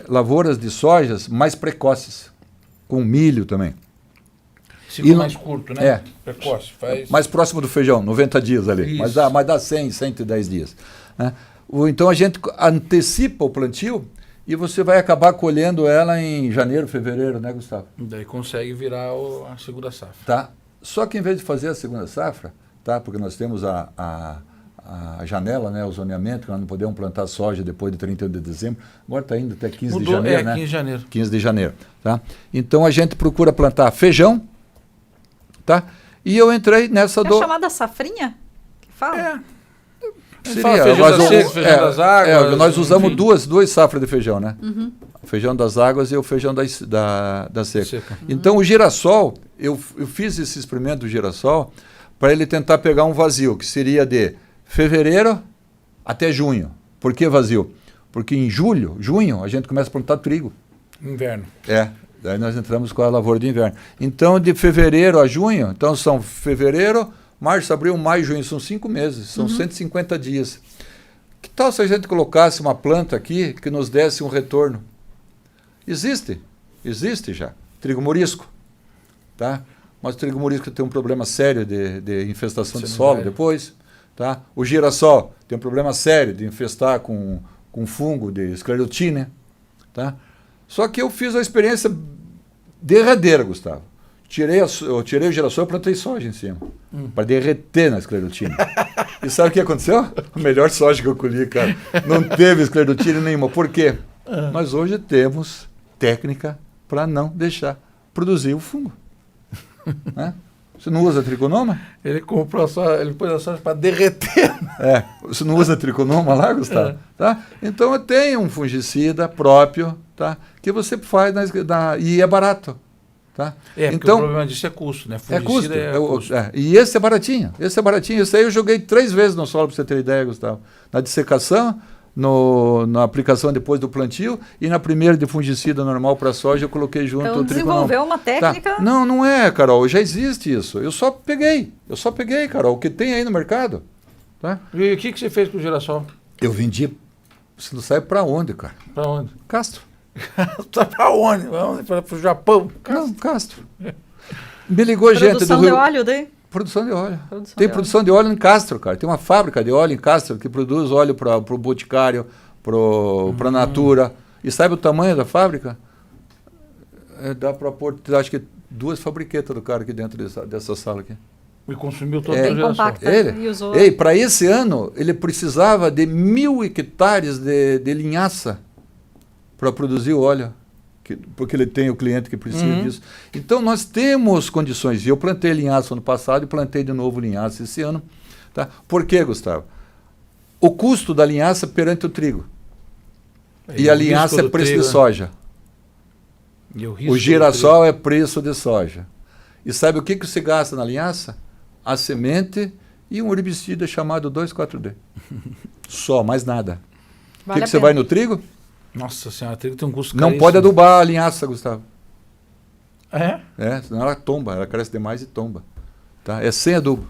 lavouras de sojas mais precoces, com milho também. Ciclo mais curto, né? Precoce. Mais próximo do feijão, 90 dias ali. Mas dá 100, 110 dias. Né? Então a gente antecipa o plantio e você vai acabar colhendo ela em janeiro, fevereiro, né, Gustavo? Daí consegue virar a segunda safra. Tá. Só que em vez de fazer a segunda safra, tá? Porque nós temos a janela, né, o zoneamento, que nós não podemos plantar soja depois de 31 de dezembro. Agora está indo até 15 de janeiro, né? 15 de janeiro. 15 de janeiro. Tá? Então a gente procura plantar feijão, tá? E eu entrei nessa É chamada safrinha? Que fala? Seria, feijão das águas. Nós usamos duas safras de feijão, né? Uhum. O feijão das águas e o feijão da seca. Então o girassol, eu fiz esse experimento do girassol para ele tentar pegar um vazio, que seria de fevereiro até junho. Por que vazio? Porque em junho, a gente começa a plantar trigo. Inverno. Daí nós entramos com a lavoura de inverno. Então, de fevereiro a junho, então são fevereiro, março, abril, maio, junho, são 5 meses, são 150 dias. Que tal se a gente colocasse uma planta aqui que nos desse um retorno? Existe já. Trigo morisco, tá? Mas o trigo morisco tem um problema sério de infestação de solo depois, tá? O girassol tem um problema sério de infestar com fungo de esclerotina, tá? Só que eu fiz a experiência derradeira, Gustavo. Eu tirei o girassol e plantei soja em cima, para derreter na esclerotina. E sabe o que aconteceu? A melhor soja que eu colhi, cara. Não teve esclerotina nenhuma. Por quê? Nós hoje temos técnica para não deixar produzir o fungo. Né? Você não usa triconoma? Ele comprou ele pôs a soja para derreter. Você não usa triconoma lá, Gustavo? Tá? Então eu tenho um fungicida próprio, tá? Que você faz e é barato. Tá? Porque então, o problema disso é custo, né? Fungicida custo. E esse é baratinho. Esse aí eu joguei 3 vezes no solo, para você ter ideia, Gustavo. Na dissecação, na aplicação depois do plantio e na primeira de fungicida normal para soja eu coloquei junto então, o triconoma. desenvolveu uma técnica... Tá. Não é, Carol, já existe isso. Eu só peguei, Carol, o que tem aí no mercado. Tá? E o que você fez com o girassol? Eu vendi, você não sabe para onde, cara? Para onde? Castro. Tá para onde? Para o Japão? Não, Castro. Me ligou gente do Rio... Produção de óleo daí? Produção de óleo. Tem produção de óleo em Castro, cara. Tem uma fábrica de óleo em Castro que produz óleo para o Boticário, para a Natura. E sabe o tamanho da fábrica? Dá para pôr, acho que 2 fabriquetas do cara aqui dentro dessa sala aqui. E consumiu todo o Bem girassol. compacta. Para esse ano, ele precisava de 1.000 hectares de linhaça para produzir o óleo. Porque ele tem o cliente que precisa disso. Então, nós temos condições. E eu plantei linhaça ano passado e plantei de novo linhaça esse ano. Tá? Por quê, Gustavo? O custo da linhaça perante o trigo. E a linhaça é preço de soja. O girassol é preço de soja. E sabe o que você gasta na linhaça? A semente e um herbicida chamado 2,4-D. Só, mais nada. O que você vai no trigo? Nossa senhora, trigo tem um custo Não caríssimo. pode adubar a linhaça, Gustavo. É? Senão ela tomba, ela cresce demais e tomba. Tá? É sem adubo.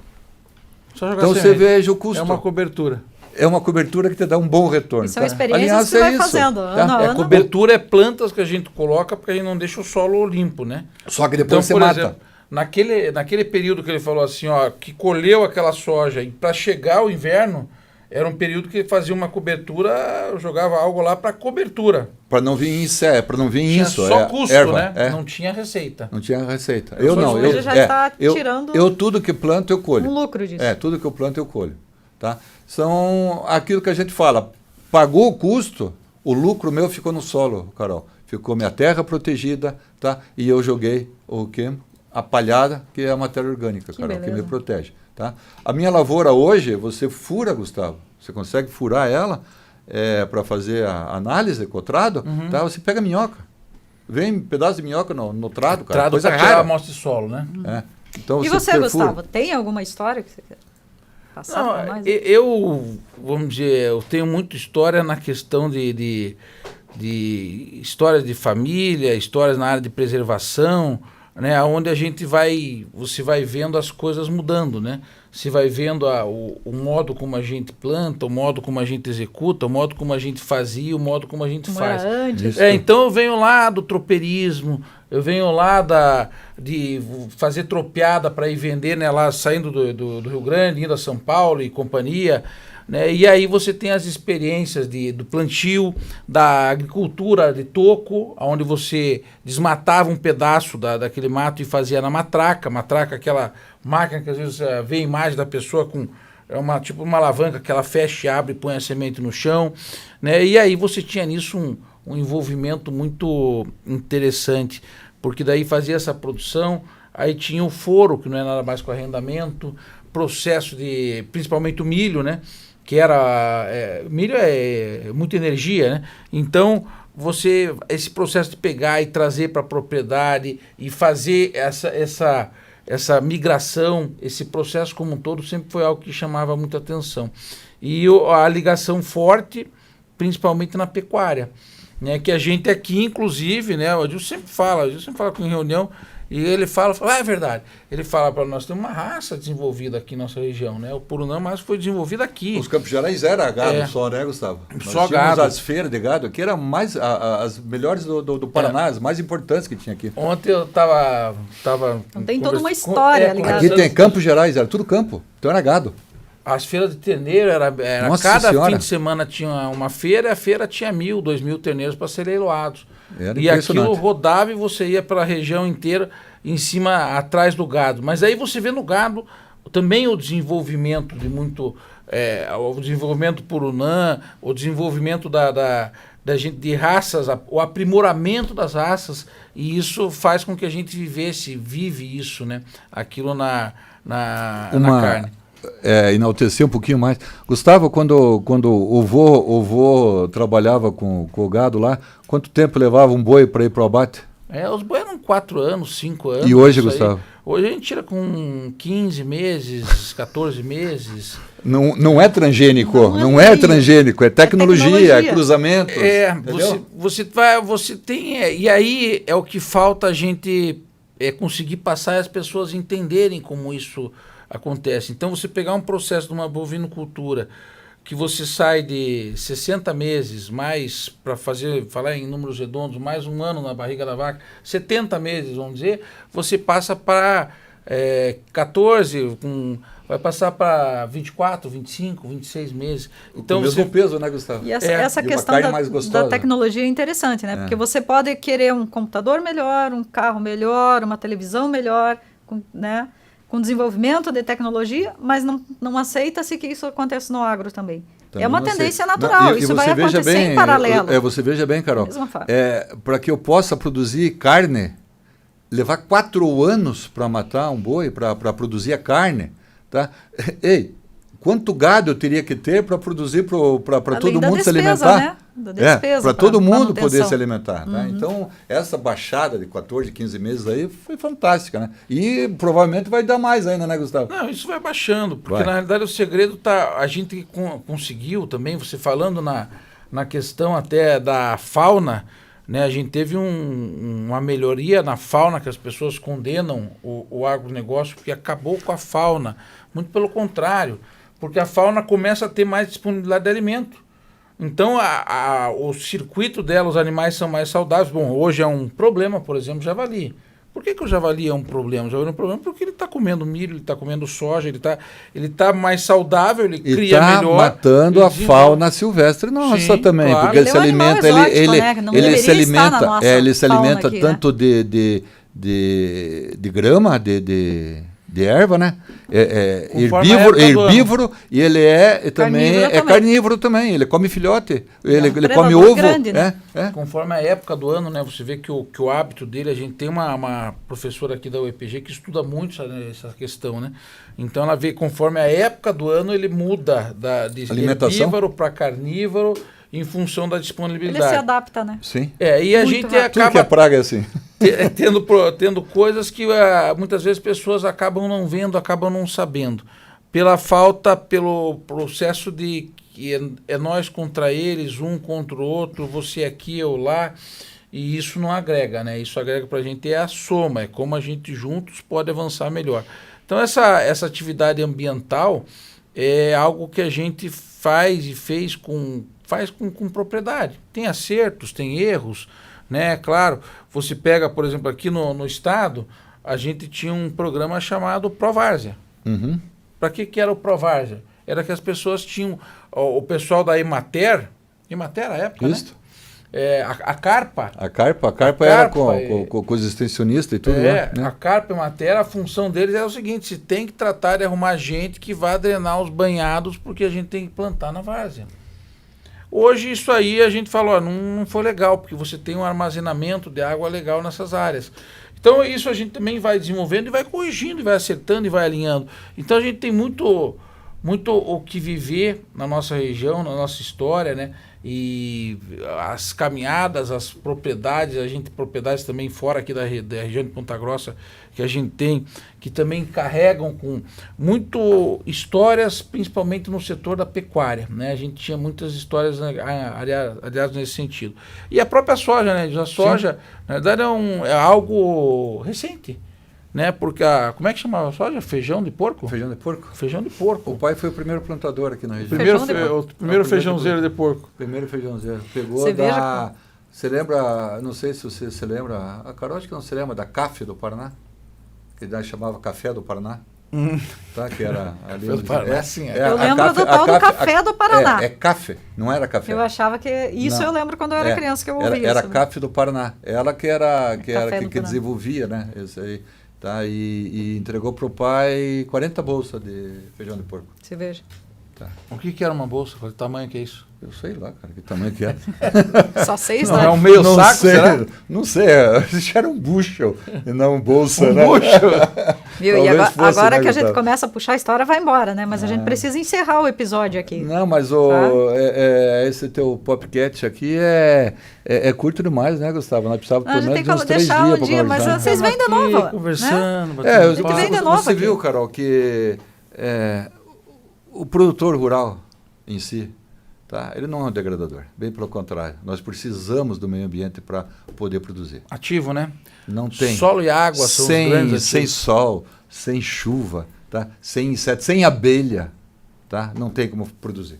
Só jogar então semente. Você veja o custo. É uma cobertura. É uma cobertura que te dá um bom retorno. Isso é uma experiência que você vai fazendo. Tá? Cobertura é plantas que a gente coloca porque a gente não deixa o solo limpo, né? Só que depois você mata. Exemplo, naquele período que ele falou assim, ó, que colheu aquela soja e para chegar o inverno, era um período que ele fazia uma cobertura, jogava algo lá para cobertura. Para não vir isso, tinha só custo, erva, né? Não tinha receita. Não tinha receita. Hoje já está tirando eu tudo que planto eu colho. um lucro disso. Tudo que eu planto eu colho. Tá? São aquilo que a gente fala, pagou o custo, o lucro meu ficou no solo, Carol. Ficou minha terra protegida, tá? E eu joguei a palhada, que é a matéria orgânica, Carol, que me protege. Tá? A minha lavoura hoje, você fura, Gustavo, você consegue furar ela para fazer a análise, cotrado, tá? Você pega minhoca. Vem um pedaço de minhoca no trado, cara. Trado para tirar a amostra de solo, né? Então, e você, Gustavo, tem alguma história que você quer passar para nós? Vamos dizer, eu tenho muita história na questão de histórias de família, histórias na área de preservação, né, onde você vai vendo as coisas mudando, né? Você vai vendo o modo como a gente planta, o modo como a gente executa, o modo como a gente fazia, o modo como a gente faz. Então eu venho lá do tropeirismo, eu venho lá de fazer tropeada para ir vender, né, lá saindo do Rio Grande, indo a São Paulo e companhia. Né? E aí você tem as experiências do plantio, da agricultura de toco, onde você desmatava um pedaço daquele mato e fazia na matraca, aquela máquina que às vezes você vê a imagem da pessoa com tipo uma alavanca que ela fecha e abre e põe a semente no chão. Né? E aí você tinha nisso um envolvimento muito interessante, porque daí fazia essa produção, aí tinha o foro, que não é nada mais que o arrendamento, processo principalmente o milho, né? Que milho é muita energia, né? Então, esse processo de pegar e trazer para a propriedade e fazer essa migração, esse processo como um todo, sempre foi algo que chamava muita atenção. E a ligação forte, principalmente na pecuária, né? Que a gente aqui, inclusive, né? O Adilson sempre fala com reunião, e ele fala, é verdade. Ele fala para nós, tem uma raça desenvolvida aqui na nossa região, né? O Purunã, mas foi desenvolvido aqui. Os Campos Gerais era gado só, né, Gustavo? Só gado. As feiras de gado aqui eram as melhores do Paraná, as mais importantes que tinha aqui. Ontem eu tava tem toda uma história ligada. Aqui tem Campos Gerais, era tudo campo, então era gado. As feiras de terneiro, cada fim de semana tinha uma feira, e a feira tinha 1.000, 2.000 terneiros para serem leiloados. E aquilo rodava e você ia pela região inteira, em cima, atrás do gado. Mas aí você vê no gado também o desenvolvimento de muito o desenvolvimento por UNAM, o desenvolvimento da gente de raças, o aprimoramento das raças, e isso faz com que a gente vive isso, né? Aquilo na carne. Enaltecer um pouquinho mais. Gustavo, quando o vô trabalhava com o gado lá, quanto tempo levava um boi para ir para o abate? Os boi eram 4 anos, 5 anos. E hoje, Gustavo? Hoje a gente tira com 15 meses, 14 meses. Não é transgênico, não é transgênico, é tecnologia, é cruzamento. Você tem. E aí é o que falta a gente conseguir passar e as pessoas entenderem como isso acontece. Então, você pegar um processo de uma bovinocultura que você sai de 60 meses, mais, para falar em números redondos, mais 1 ano na barriga da vaca, 70 meses, vamos dizer, você passa para 14, vai passar para 24, 25, 26 meses. Então, o mesmo peso, né, Gustavo? E essa questão da tecnologia é interessante, né? Porque você pode querer um computador melhor, um carro melhor, uma televisão melhor, né? Com desenvolvimento de tecnologia, mas não aceita-se que isso aconteça no agro também. É uma tendência natural, isso vai acontecer em paralelo. Você veja bem, Carol, para que eu possa produzir carne, levar 4 anos para matar um boi, para produzir a carne, tá? Ei, quanto gado eu teria que ter para produzir para todo mundo se alimentar? Né? Para todo mundo poder se alimentar. Tá? Então, essa baixada de 14, 15 meses aí foi fantástica, né? E provavelmente vai dar mais ainda, né, Gustavo? Não, isso vai baixando, porque na realidade o segredo tá, a gente conseguiu também, você falando na questão até da fauna, né? A gente teve uma melhoria na fauna, que as pessoas condenam o agronegócio, porque acabou com a fauna. Muito pelo contrário, porque a fauna começa a ter mais disponibilidade de alimento. Então, o circuito dela, os animais são mais saudáveis. Bom, hoje é um problema, por exemplo, o javali. Por que o javali é um problema? O javali é um problema porque ele está comendo milho, ele está comendo soja, ele tá mais saudável, ele cria melhor. E está matando a fauna silvestre nossa também, claro. Porque ele se alimenta, ele se alimenta aqui, tanto né? de grama, de erva, né? Herbívoro e ele também carnívoro também. Ele come filhote, ele come ovo. Grande, né? Conforme a época do ano, né? Você vê que o hábito dele, a gente tem uma professora aqui da UEPG que estuda muito essa questão, né? Então ela vê conforme a época do ano ele muda de herbívoro para carnívoro em função da disponibilidade. Ele se adapta, né? Sim. E a gente acaba... Tudo que é praga é assim. Tendo coisas que muitas vezes pessoas acabam não vendo, acabam não sabendo. Pelo processo de que é nós contra eles, um contra o outro, você aqui, eu lá, e isso não agrega, né? Isso agrega para a gente a soma, é como a gente juntos pode avançar melhor. Então essa atividade ambiental é algo que a gente faz e faz com propriedade. Tem acertos, tem erros, né? Claro, você pega, por exemplo, aqui no estado, a gente tinha um programa chamado Provárzea. Para que era o Provárzea? Era que as pessoas tinham, o pessoal da Emater a época, isso. Né? A Carpa. A Carpa era com os extensionistas e tudo. Né? A Carpa e a Emater, a função deles era o seguinte: se tem que tratar de arrumar gente que vá drenar os banhados, porque a gente tem que plantar na várzea. Hoje isso aí a gente falou, não foi legal, porque você tem um armazenamento de água legal nessas áreas. Então isso a gente também vai desenvolvendo e vai corrigindo, e vai acertando e vai alinhando. Então a gente tem muito o que viver na nossa região, na nossa história, né? E as caminhadas, as propriedades, propriedades também fora aqui da região de Ponta Grossa, que a gente tem, que também carregam com muito histórias, principalmente no setor da pecuária, né? A gente tinha muitas histórias, aliás, nesse sentido. E a própria soja, né? A soja, sim, na verdade, é algo recente, né? Porque como é que chamava a soja? Feijão de porco? Feijão de porco. Feijão de porco. O pai foi o primeiro plantador aqui na região. O primeiro feijãozeiro de porco. Primeiro feijãozeiro. Pegou da... Você lembra, não sei se você se lembra, a Carol acho que não se lembra da CAF do Paraná? Que daí chamava Café do Paraná. Tá, que era ali do Paraná, sim. Eu lembro do tal do Café do Paraná. É café, não era café. Eu achava que... Isso não, eu lembro quando eu era criança que eu ouvia isso. Era Café do Paraná. Ela que desenvolvia, né? Esse aí. Tá, e entregou para o pai 40 bolsas de feijão de porco. Você veja. O que era uma bolsa? Qual tamanho que é isso? Eu sei lá, cara, que tamanho que é. Só 6, Não, né? é um meio Não saco, sei, será? Não sei, isso era um bushel e não bolsa, Um né? bucho. Viu? E Talvez fosse, agora né, que a gente Gustavo? começa a puxar a história, vai embora, né? Mas a gente precisa encerrar o episódio aqui. Não, mas esse teu popcat aqui é curto demais, né, Gustavo? Nós precisávamos Não, a pelo gente menos tem uns que 3 deixar dias um dia, para mas conversar. vocês vêm de Aqui, novo, né? conversando, A gente batendo vem de papo. novo Você aqui. viu, Carol, que o produtor rural em si, tá? Ele não é um degradador, bem pelo contrário. Nós precisamos do meio ambiente para poder produzir. Ativo, né? Não tem. Solo e água são os grandes sem ativos. sol, sem chuva, tá? Sem inseto, sem abelha, tá? Não tem como produzir.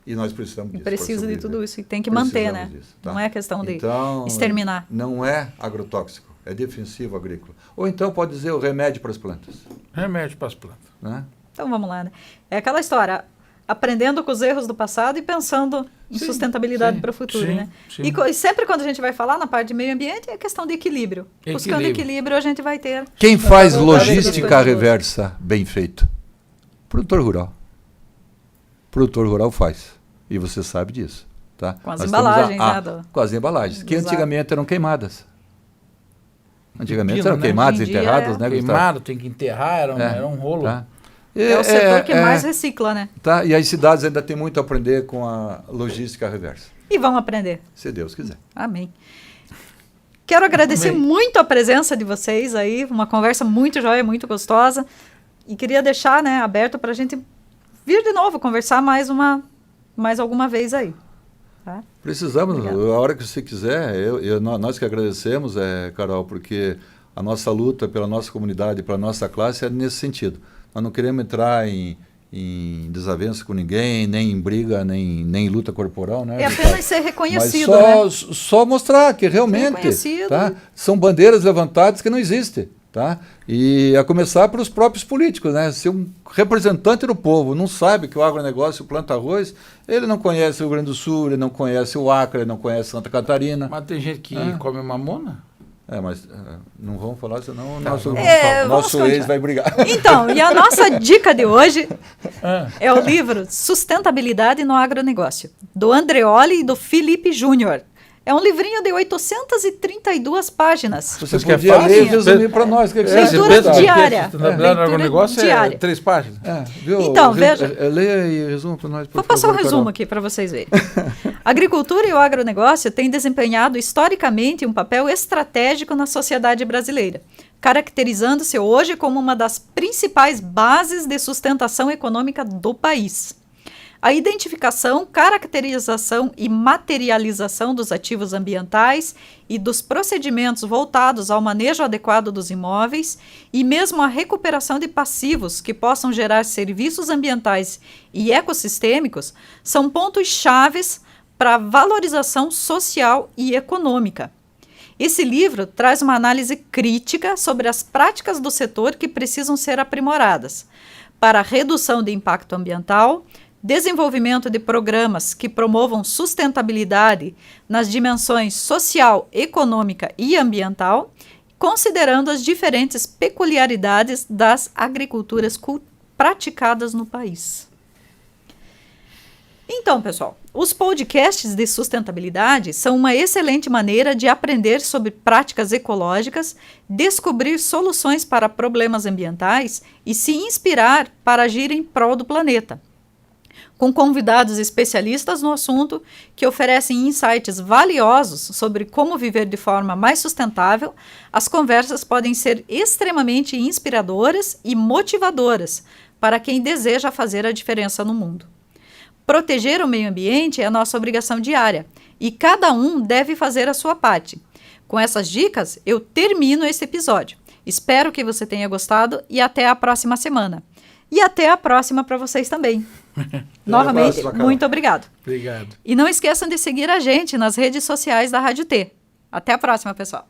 E nós precisamos disso. Precisa para de sobreviver. tudo isso e tem que manter, né? Precisamos disso, tá? Não é questão de Então, exterminar. Não é agrotóxico, é defensivo agrícola. Ou então pode dizer o remédio para as plantas, Remédio para as plantas. né? Então vamos lá, né? É aquela história, aprendendo com os erros do passado e pensando em Sim, sustentabilidade sim, para o futuro, sim, né? sim. E sempre quando a gente vai falar na parte de meio ambiente, é questão de equilíbrio. Buscando equilíbrio, a gente vai ter... Quem faz Não, logística não, não. reversa bem feito? Produtor rural. Produtor rural faz. E você sabe disso, tá? Com as Nós embalagens, temos né? com as embalagens, que Exato. antigamente eram queimadas. Antigamente Pepino, eram né? queimadas, Hoje em dia enterradas, né, Gustavo? Queimado, tem que enterrar, era um rolo. Tá? É o setor que mais recicla, né? Tá? E as cidades ainda têm muito a aprender com a logística reversa, E vão aprender. se Deus quiser. Amém. Quero agradecer Amém. muito a presença de vocês aí, uma conversa muito joia, muito gostosa. E queria deixar, né, aberto para a gente vir de novo conversar mais alguma vez aí. Tá? Precisamos, Obrigada. a hora que você quiser, nós que agradecemos, Carol, porque a nossa luta pela nossa comunidade, pela nossa classe é nesse sentido. Nós não queremos entrar em desavença com ninguém, nem em briga, nem em luta corporal, né? É apenas ser reconhecido, Mas né? só mostrar que realmente reconhecido. tá? São bandeiras levantadas que não existem. Tá? E a começar pelos próprios políticos, né? Se um representante do povo não sabe que o agronegócio planta arroz, ele não conhece o Rio Grande do Sul, ele não conhece o Acre, ele não conhece Santa Catarina. Mas tem gente que come mamona? Mas não vamos falar, senão o Tá, nosso, vamos nosso continuar. ex vai brigar. Então, e a nossa dica de hoje Ah, é o livro Sustentabilidade no Agronegócio, do Andreoli e do Felipe Júnior. É um livrinho de 832 páginas. Você Isso que é podia fácil? ler e resumir para nós. O que que você Leitura acha? diária. O negócio diária. é 3 páginas. Viu? Então, veja. Leia e resuma para nós, por Vou passar um favor, resumo Carol. aqui para vocês verem. A agricultura e o agronegócio têm desempenhado historicamente um papel estratégico na sociedade brasileira, caracterizando-se hoje como uma das principais bases de sustentação econômica do país. A identificação, caracterização e materialização dos ativos ambientais e dos procedimentos voltados ao manejo adequado dos imóveis e mesmo a recuperação de passivos que possam gerar serviços ambientais e ecossistêmicos são pontos chaves para a valorização social e econômica. Esse livro traz uma análise crítica sobre as práticas do setor que precisam ser aprimoradas para a redução de impacto ambiental, desenvolvimento de programas que promovam sustentabilidade nas dimensões social, econômica e ambiental, considerando as diferentes peculiaridades das agriculturas praticadas no país. Então, pessoal, os podcasts de sustentabilidade são uma excelente maneira de aprender sobre práticas ecológicas, descobrir soluções para problemas ambientais e se inspirar para agir em prol do planeta. Com convidados especialistas no assunto que oferecem insights valiosos sobre como viver de forma mais sustentável, as conversas podem ser extremamente inspiradoras e motivadoras para quem deseja fazer a diferença no mundo. Proteger o meio ambiente é a nossa obrigação diária e cada um deve fazer a sua parte. Com essas dicas, eu termino esse episódio. Espero que você tenha gostado e até a próxima semana. E até a próxima para vocês também. Novamente, próxima, Carol. muito obrigado. Obrigado. E não esqueçam de seguir a gente nas redes sociais da Rádio T. Até a próxima, pessoal.